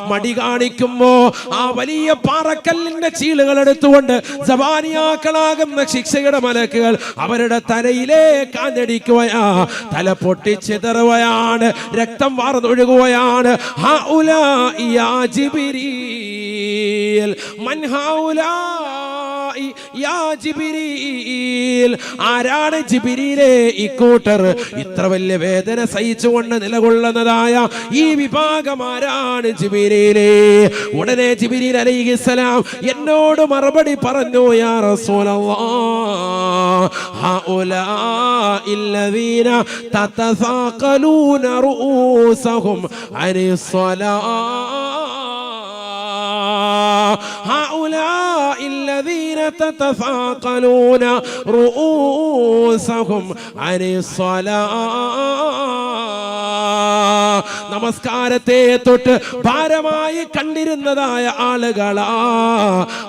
മടി കാണിക്കുമ്പോ ആ വലിയ പാറക്കല്ലിന്റെ ചീളുകൾ എടുത്തുകൊണ്ട് സബാനിയാക്കളാകുന്ന ശിക്ഷയുടെ മലക്കുകൾ അവരുടെ തലയിലേക്ക് ആഞ്ഞടിക്കുകയാ. തല പൊട്ടിച്ചിതറുകയാണ്. രക്തം വാർന്നൊഴുകുകയാണ്. ഹൗലാഇ യാ ജിബ്രീൽ, മൻ ഹൗലാഇ യാ ജിബ്രീൽ, ആരാണ് ജിബ്രീലേ ഇക്കൂട്ടർ? ഇത്ര വലിയ വേദന സഹിച്ചുകൊണ്ട് നിലകൊള്ളുന്നതായ ഈ വിഭാഗം ആരാണ് ജിബ്രീലേ? ഉടനെ ജിബ്രീൽ അലൈഹിസ്സലാം എന്നോട് മറുപടി പറഞ്ഞു, യാ റസൂലല്ലാഹ് ഹൗലാഇല്ലദീന തതസാഖലൂന റൂസഹും അനിസ്സലാഹ്, هؤلاء الذين تتثاقلون رؤوسهم عن الصلاة. നമസ്കാരത്തെ തൊട്ട് ഭാരമായി കണ്ടിരുന്നതായ ആളുകളാ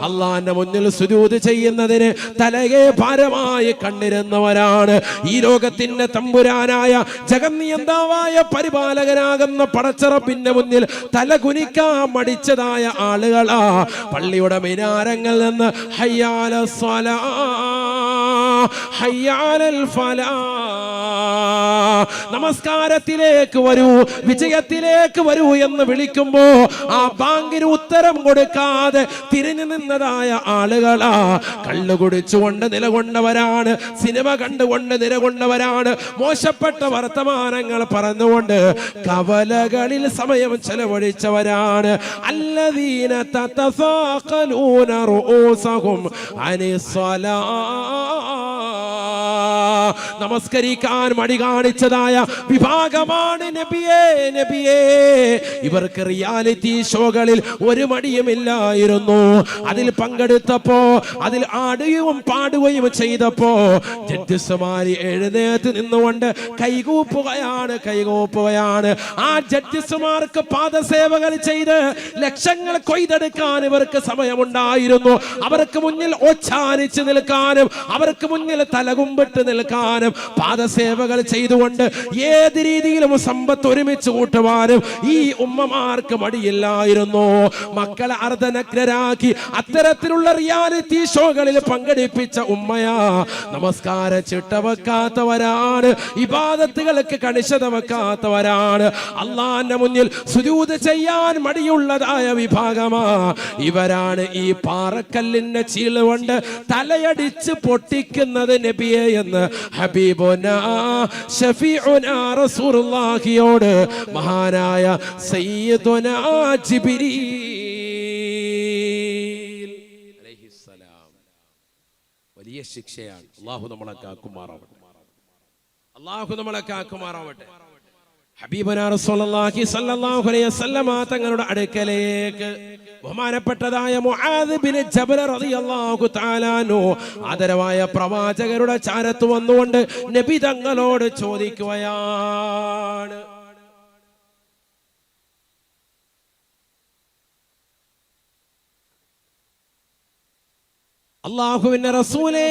അള്ളാന്റെ മുന്നിൽ സുജൂദ് ചെയ്യുന്നതിന് തലയെ ഭാരമായി കണ്ടിരുന്നവരാണ്. ഈ ലോകത്തിന്റെ തമ്പുരാനായ ജഗന്നിയന്താവായ പരിപാലകനാകുന്ന പടച്ചറപ്പിന്റെ മുന്നിൽ തല കുനിക്കാൻ മടിച്ചതായ ആളുകളാ. പള്ളിയുടെ മിനാരങ്ങളിൽ നിന്ന് ഹയ്യാല സ്വലാ ഹയ്യാലൽ ഫലാ, നമസ്കാരത്തിലേക്ക് വരൂ, വിജയത്തിലേക്ക് വരൂ എന്ന് വിളിക്കുമ്പോ ആ ബാങ്കിന് ഉത്തരം കൊടുക്കാതെ തിരിഞ്ഞു നിന്നതായ ആളുകളാ. കള്ളു കുടിച്ചുകൊണ്ട് നിലകൊണ്ടവരാണ്. സിനിമ കണ്ടുകൊണ്ട് നിലകൊണ്ടവരാണ്. മോശപ്പെട്ട വർത്തമാനങ്ങൾ പറഞ്ഞുകൊണ്ട് കവലകളിൽ സമയം ചെലവഴിച്ചവരാണ്. അല്ലദീന തതസാഖലൂന റൂസഹും അനിസ്സലാ, നമസ്കരിക്കാൻ മടി കാണിച്ചതായ വിഭാഗമാണ് നബിയേ. ഇവർക്ക് റിയാലിറ്റി ഷോകളിൽ ഒരു മടിയുമില്ലായിരുന്നു. അതിൽ പങ്കെടുത്തപ്പോ, അതിൽ ആടുകയും പാടുകയും ചെയ്തപ്പോ ജഡ്ജസ്മാര് എഴുന്നേറ്റ് നിന്നുകൊണ്ട് കൈകൂപ്പുകയാണ്. ആ ജഡ്ജസ്മാർക്ക് പാദസേവകൾ ചെയ്ത് ലക്ഷങ്ങൾ കൊയ്തെടുക്കാൻ ഇവർക്ക് സമയമുണ്ടായിരുന്നു. അവർക്ക് മുന്നിൽ ഓച്ചാനിച്ച് നിൽക്കാനും അവർക്ക് മുന്നിൽ തലകുമ്പിട്ട് നിൽക്കാനും പാദസേവകൾ ചെയ്തുകൊണ്ട് ഏത് രീതിയിലും സമ്പത്ത് ഒരുമിച്ച് കൂട്ടുവാനും ഈ ഉമ്മമാർക്ക് മടിയില്ലായിരുന്നു. മക്കളെ അർദ്ധനഗ്നരാക്കി അത്തരത്തിലുള്ള റിയാലിറ്റി ഷോകളിൽ പങ്കെടുപ്പിച്ച ഉമ്മയാ. നമസ്കാര ചിട്ട വെക്കാത്തവരാണ്. ഇബാദത്തുകൾക്ക് കണിശത വെക്കാത്തവരാണ്. അള്ളാന്റെ മുന്നിൽ സുജൂദ് ചെയ്യാൻ മടിയുള്ളതായ വിഭാഗമാ. ഇവരാണ് ഈ പാറക്കല്ലിന്റെ ചീള് കൊണ്ട് തലയടിച്ച് പൊട്ടിക്കുന്നത് നബിയെ എന്ന് ഹബീബുനാ ശഫീഉനാ റസൂലുള്ളാഹിയോട് മഹാനായ സയ്യിദുനാ ജിബ്രീൽ അലൈഹിസ്സലാം വലിയ ശിക്ഷയാണ്. അല്ലാഹു നമ്മളെ കാക്കുമാറാവട്ടെ. ഹബീബുനാ റസൂലുള്ളാഹി സ്വല്ലല്ലാഹു അലൈഹി വസല്ലം തങ്ങളുടെ അടുക്കലേക്ക് ബഹുമാനപ്പെട്ടതായ മുആദ് ബിൻ ജബൽ റളിയല്ലാഹു തആല അൻഹു ആദരവായ പ്രവാചകരുടെ ചാരത്ത് വന്നുകൊണ്ട് നബി തങ്ങളോട് ചോദിക്കുകയാണ്, അല്ലാഹുവിന്റെ റസൂലേ,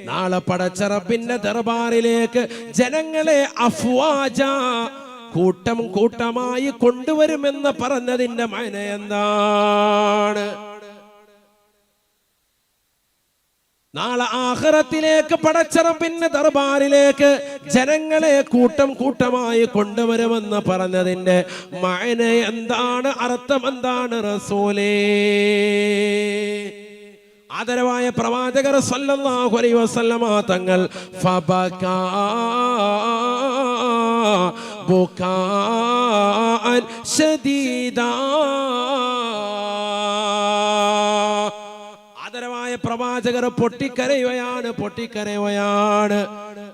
നാളെ പടച്ച റബ്ബിന്റെ ദർബാറിലേക്ക് ജനങ്ങളെ അഫ്വാജ കൂട്ടം കൂട്ടമായി കൊണ്ടുവരുമെന്ന് പറഞ്ഞതിന്റെ മഅന എന്താണ്? നാളെ ആഖിറത്തിലേക്ക് പടച്ചറബിന്റെ ദർബാറിലേക്ക് ജനങ്ങളെ കൂട്ടം കൂട്ടമായി കൊണ്ടുവരുമെന്ന് പറഞ്ഞതിന്റെ മഅന എന്താണ്? അർത്ഥം എന്താണ് റസൂലേ? ആദരവായ പ്രവാചകർ സല്ലല്ലാഹു അലൈഹി വസല്ലമ തങ്ങൾ ഫബകാ ബുകാഅൻ ശദീദാ, ആദരവായ പ്രവാചകർ പൊട്ടിക്കരയുകയാണ്.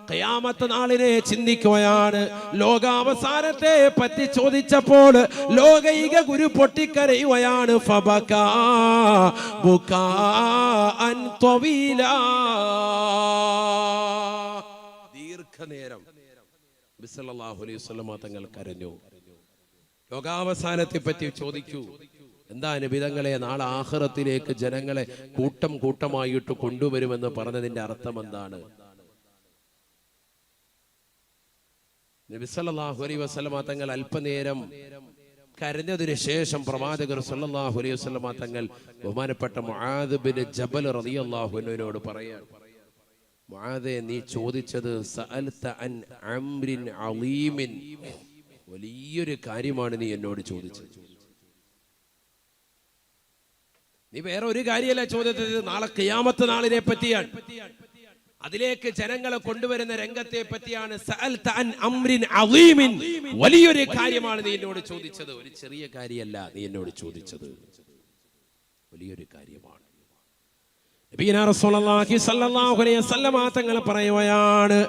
ഖിയാമത്ത് നാളിനെ ചിന്തിക്കുകയാണ്. ലോകാവസാനത്തെ പറ്റി ചോദിച്ചപ്പോൾ ലോകൈക ഗുരു പൊട്ടിക്കരയുകയാണ്. ഫബകാ ബുകാഅൻ ത്വവീലാ, ദീർഘനേരം നബി സല്ലല്ലാഹു അലൈഹി വസല്ലം തങ്ങൾ കരഞ്ഞു. ലോകാവസാനത്തെ പറ്റി ചോദിക്കൂ. എന്താ നബി തങ്ങളെ നാളെ ആഖിറത്തിലേക്ക് ജനങ്ങളെ കൂട്ടം കൂട്ടമായിട്ട് കൊണ്ടുവരുമെന്ന് പറഞ്ഞതിന്റെ അർത്ഥം എന്താണ്? നബി സല്ലല്ലാഹു അലൈഹി വസല്ലം തങ്ങൾ അല്പനേരം കരഞ്ഞതിന് ശേഷം പ്രവാചകർ സല്ലല്ലാഹു അലൈഹി വസല്ലം തങ്ങൾ ബഹുമാനപ്പെട്ട മുആദ് ബിൻ ജബൽ റളിയല്ലാഹു അൻഹുവിനോട് പറയാണ്, മുആദേ, നീ ചോദിച്ചത് സഅൽത അൻ അംരിൻ അളീമിൻ, വലിയൊരു കാര്യമാണ് നീ എന്നോട് ചോദിച്ചത്. നീ വേറെ ഒരു കാര്യമല്ല ചോദിച്ചത്, നാളെ ഖിയാമത്ത് നാളിനെ പറ്റിയാണ്, അതിലേക്ക് ജനങ്ങളെ കൊണ്ടുവരുന്ന രംഗത്തെ പറ്റിയാണ്. സഅൽത അൻ അംരിൻ അളീമിൻ, വലിയൊരു കാര്യമാണ് നീ എന്നോട് ചോദിച്ചത്. ഒരു ചെറിയ കാര്യമല്ല നീ എന്നോട് ചോദിച്ചത്, വലിയൊരു കാര്യമാണ്. നബിയനാ റസൂലുള്ളാഹി സ്വല്ലല്ലാഹു അലൈഹി വസല്ലം തങ്ങൾ പറയുകയാണ്,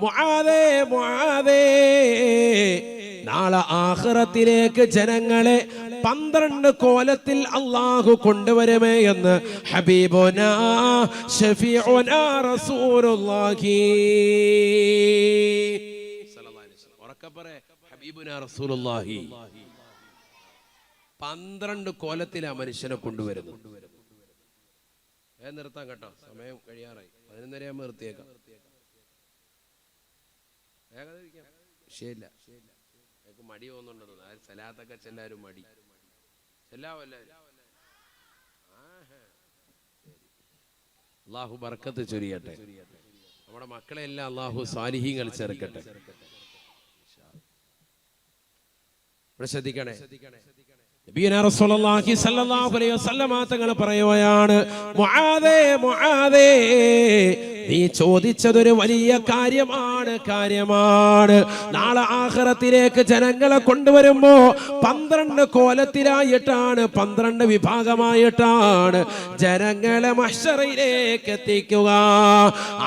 മുആദേ മുആദേ, നാളെ ആഖിറത്തിലേക്ക് ജനങ്ങളെ 12 കോലത്തിൽ അല്ലാഹു കൊണ്ടുവരുമേ എന്ന് ഹബീബുനാ ശഫീഉനാ റസൂലുള്ളാഹി സ്വല്ലല്ലാഹു അലൈഹി വസല്ലം. ഉറക്കെ പറയ്, ഹബീബുനാ റസൂലുള്ളാഹി 12 കോലത്തിൽ ആ മനുഷ്യനെ കൊണ്ടുവരുന്നു. നിർത്താം കേട്ടോ, സമയം കഴിയാറായി. 11:30 ആകുമ്പോൾ നിർത്തിയേക്കാം. ശരിയില്ല, എനിക്ക് മടി തോന്നുന്നുണ്ടോ? സലാത്തൊക്കെ ചെല്ലാരും മടി ചെല്ലാവല്ലേ. അള്ളാഹു ബർക്കത്ത് ചൊരിയട്ടെ. നമ്മുടെ മക്കളെ എല്ലാം അള്ളാഹു സാലിഹീങ്ങൾ ചേർക്കട്ടെ. ശ്രദ്ധിക്കണേ. നബിയനാ റസൂലുള്ളാഹി സ്വല്ലല്ലാഹു അലൈഹി വസല്ലം തങ്ങൾ പറയുകയാണ്, മുആദേ മുആദേ, നീ ചോദിച്ചതൊരു വലിയ കാര്യമാണ്. നാളെ ആഖിറത്തിലേക്ക് ജനങ്ങളെ കൊണ്ടുവരുമ്പോ 12 കോലത്തിലായിട്ടാണ്, 12 വിഭാഗമായിട്ടാണ് ജനങ്ങളെ മഹ്ശറിലേക്ക് എത്തിക്കുക.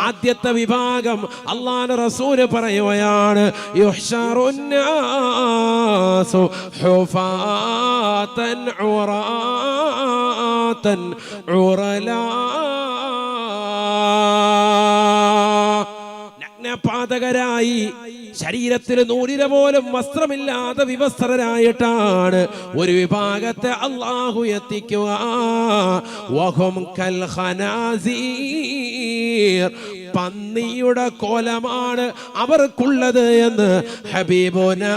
ആദ്യത്തെ വിഭാഗം അല്ലാഹുവിന്റെ റസൂൽ പറയുകയാണ്, യുഹ്ശറുന്നാസു ഹുഫാതൻ ഉറാതൻ ഉറലാ, നഗ്നപാതകരായി, ശരീരത്തിൽ നൂലിര പോലും വസ്ത്രമില്ലാതെ വിവസ്ത്രരായിട്ടാണ് ഒരു വിഭാഗത്തെ അല്ലാഹു എത്തിക്കുക. വഹും കൽ ഖനാസീർ, പന്നിയുടെ കോലമാണ് അവർക്കുള്ളത് എന്ന് ഹബീബുനാ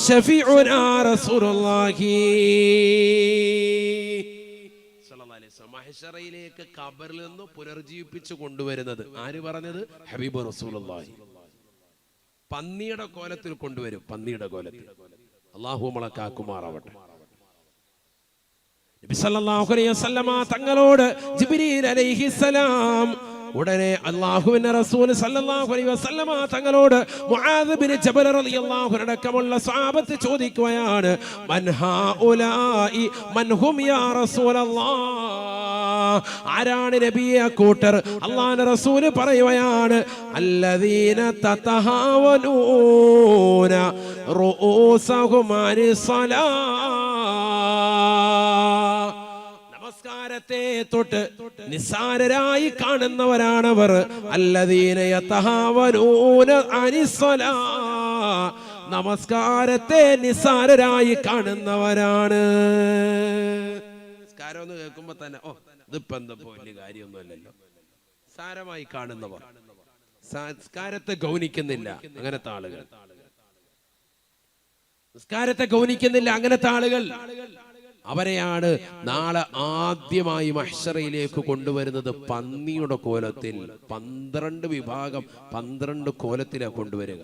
ശഫീഉനാ റസൂലുള്ളാഹി മഹ്ശറയിലേക്ക് ഖബറിൽ നിന്ന് പുനർജീവിപ്പിച്ചു കൊണ്ടുവരുന്നത് ആര് പറഞ്ഞത്? ഹബീബ് റസൂലുള്ളാഹി. പന്നിയുടെ കോലത്തിൽ കൊണ്ടുവരും, പന്നിയുടെ കോലത്തിൽ. അല്ലാഹു നമ്മളെ കാക്കുമാറാവട്ടെ. നബി സല്ലല്ലാഹു അലൈഹി വസല്ലമ തങ്ങളോട് ജിബ്രീൽ അലൈഹിസ്സലാം ഉടനെ അല്ലാഹുവിന്റെ റസൂൽ സല്ലല്ലാഹു അലൈഹി വസല്ലമ തങ്ങളോട് മുആദ് ബിൻ ജബൽ റളിയല്ലാഹു അൻഹു അടക്കമുള്ള സ്വഹാബത്ത് ചോദിക്കുകയാണ്, മൻ ഹൗലായി മൻ ഹും യാ റസൂലല്ലാഹ്, ആരാണ് നബിയെ കൂട്ടർ? അല്ലാഹുവിന്റെ റസൂൽ പറയുകയാണ്, അല്ലദീന തതഹാവനൂന റൂസഹും അനിസ്സലാ, നമസ്കാരത്തെ തൊട്ട് നിസ്സാരരായി കാണുന്നവരാണവർ. അല്ലദീന യതഹാവനൂന അനിസ്സലാ, നമസ്കാരത്തെ നിസ്സാരരായി കാണുന്നവരാണ്. നിസ്കാരം എന്ന് കേൾക്കുമ്പോ തന്നെ ഓ ഇതിപ്പോ എന്താ വലിയ കാര്യമൊന്നുമല്ലല്ലോ, സാരമായി കാണുന്നവർ, സംസ്കാരത്തെ ഗൗനിക്കുന്നില്ല, അങ്ങനത്തെ ആളുകൾ. നിസ്കാരത്തെ ഗൗനിക്കുന്നില്ല. അങ്ങനത്തെ ആളുകൾ അവരെയാണ് നാളെ ആദ്യമായി മഹ്ശറയിലേക്ക് കൊണ്ടുവരുന്നത് പന്നിയുടെ കോലത്തിൽ. 12 വിഭാഗം 12 കോലത്തിലാണ് കൊണ്ടുവരിക.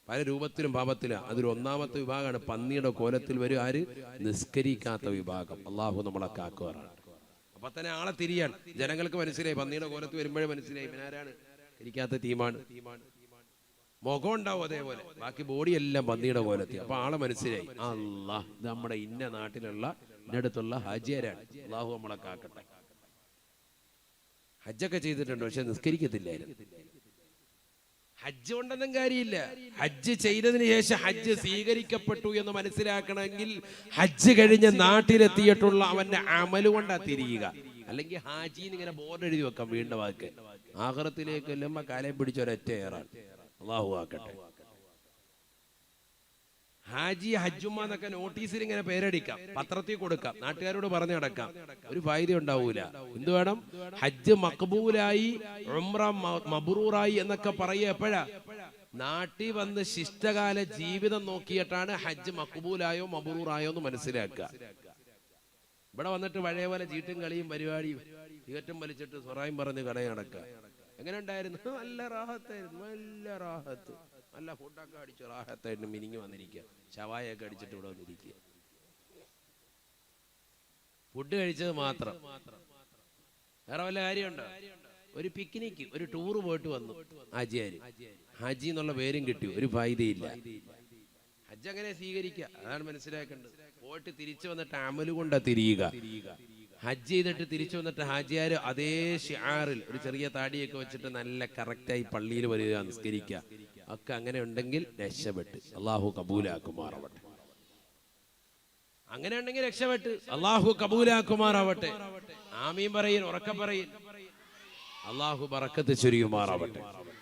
പല രൂപത്തിലും ഭാവത്തിലും. അതിൽ ഒന്നാമത്തെ വിഭാഗമാണ് പന്നിയുടെ കോലത്തിൽ വരും. ആര്? നിസ്കരിക്കാത്ത വിഭാഗം. അള്ളാഹു നമ്മളെ കാക്കുവാറാണ്. അപ്പൊ തന്നെ ആളെ തിരിയാണ്. ജനങ്ങൾക്ക് മനസ്സിലായി, പന്നിയുടെ കോലത്ത് വരുമ്പോഴേ മനസ്സിലായി ഇവനാരാണ്, ഇരിക്കാത്ത ടീമാണ്. മുഖം ഉണ്ടാവും അതേപോലെ, ബാക്കി ബോഡി എല്ലാം പന്നിയുടെ കോലത്തിൽ. അപ്പൊ ആളെ മനസ്സിലായി, അല്ലാഹ് ഇത് നമ്മുടെ ഇന്ന നാട്ടിലുള്ള ഇന്നടുത്തുള്ള ഹാജിയാരാണ്. അള്ളാഹു നമ്മളെ കാക്കട്ടെ. ഹജ്ജൊക്കെ ചെയ്തിട്ടുണ്ട്, പക്ഷെ നിസ്കരിക്കത്തില്ലായിരുന്നു. ഹജ്ജ് കൊണ്ടൊന്നും കാര്യമില്ല. ഹജ്ജ് ചെയ്തതിന് ശേഷം ഹജ്ജ് സ്വീകരിക്കപ്പെട്ടു എന്ന് മനസ്സിലാക്കണമെങ്കിൽ ഹജ്ജ് കഴിഞ്ഞ് നാട്ടിലെത്തിയിട്ടുള്ള അവന്റെ അമല് കൊണ്ടാ തിരിയുക. അല്ലെങ്കിൽ ഹാജിന്ന് ഇങ്ങനെ ബോർഡ് എഴുതി വെക്കാം വീണ്ടും വാക്ക്. ആഖിറത്തിലേക്ക് എല്ലാം കാലം പിടിച്ച ഒരൊറ്റ ഏറാണ്. അള്ളാഹു ആക്കട്ടെ. ഹാജി ഹജ്ജുമ്മ എന്നൊക്കെ നോട്ടീസിൽ ഇങ്ങനെ പേരടിക്കാം, പത്രത്തിൽ കൊടുക്കാം, നാട്ടുകാരോട് പറഞ്ഞു നടക്കാം. ഒരു ഫായിദ ഉണ്ടാവൂല. എന്ത് വേണം? ഹജ്ജ് മഖബൂലായി, ഉംറ മബ്റൂറായി എന്നൊക്കെ പറയുക എപ്പോഴാ? നാട്ടിൽ വന്ന് ശിഷ്ടകാല ജീവിതം നോക്കിയിട്ടാണ് ഹജ്ജ് മഖബൂലായോ മബ്റൂറായോ എന്ന് മനസ്സിലാക്കുക. ഇവിടെ വന്നിട്ട് പഴയ പോലെ ചീട്ടും കളിയും പരിപാടിയും തീറ്റം വലിച്ചിട്ട് സ്വറായും പറഞ്ഞ് കടയിൽ നടക്കുക. എങ്ങനെ ഉണ്ടായിരുന്നു? നല്ല റാഹത്തായിരുന്നു, നല്ല റാഹത്ത്, നല്ല ഫുഡൊക്കെ അടിച്ച് റാഹത്തായിട്ട് മിനിങ്ങി വന്നിരിക്കുക. ഷവായൊക്കെ അടിച്ചിട്ട് ഇവിടെ വന്നിരിക്കുക. ഫുഡ് കഴിച്ചത് മാത്രം, വേറെ വല്ല കാര്യമുണ്ടോ? ഒരു പിക്നിക്ക്, ഒരു ടൂറ് പോയിട്ട് വന്നു ഹാജിയാര്. ഹാജി എന്നുള്ള പേരും കിട്ടി, ഒരു ഫായിദയില്ല. ഹജ്ജ് അങ്ങനെ സ്വീകരിക്കുക, അതാണ് മനസ്സിലാക്കേണ്ടത്. പോയിട്ട് തിരിച്ചു വന്നിട്ട് അമല് കൊണ്ടാ തിരിയുക. ഹജ്ജ് ചെയ്തിട്ട് തിരിച്ചു വന്നിട്ട് ഹാജിയാര് അതേ ഷിആറിൽ ഒരു ചെറിയ താടിയൊക്കെ വെച്ചിട്ട് നല്ല കറക്റ്റായി പള്ളിയിൽ വരിക, നിസ്കരിക്കുക ഒക്കെ അങ്ങനെ ഉണ്ടെങ്കിൽ രക്ഷപ്പെട്ട്. അള്ളാഹു കബൂലാക്കുമാറാവട്ടെ. അങ്ങനെ ഉണ്ടെങ്കിൽ രക്ഷപ്പെട്ട്. അള്ളാഹു കബൂലാക്കുമാറാവട്ടെ. ആമീൻ പറയും, ഉറക്കം പറയും. അള്ളാഹു ബറക്കത്ത് ചൊരിയുമാറാവട്ടെ.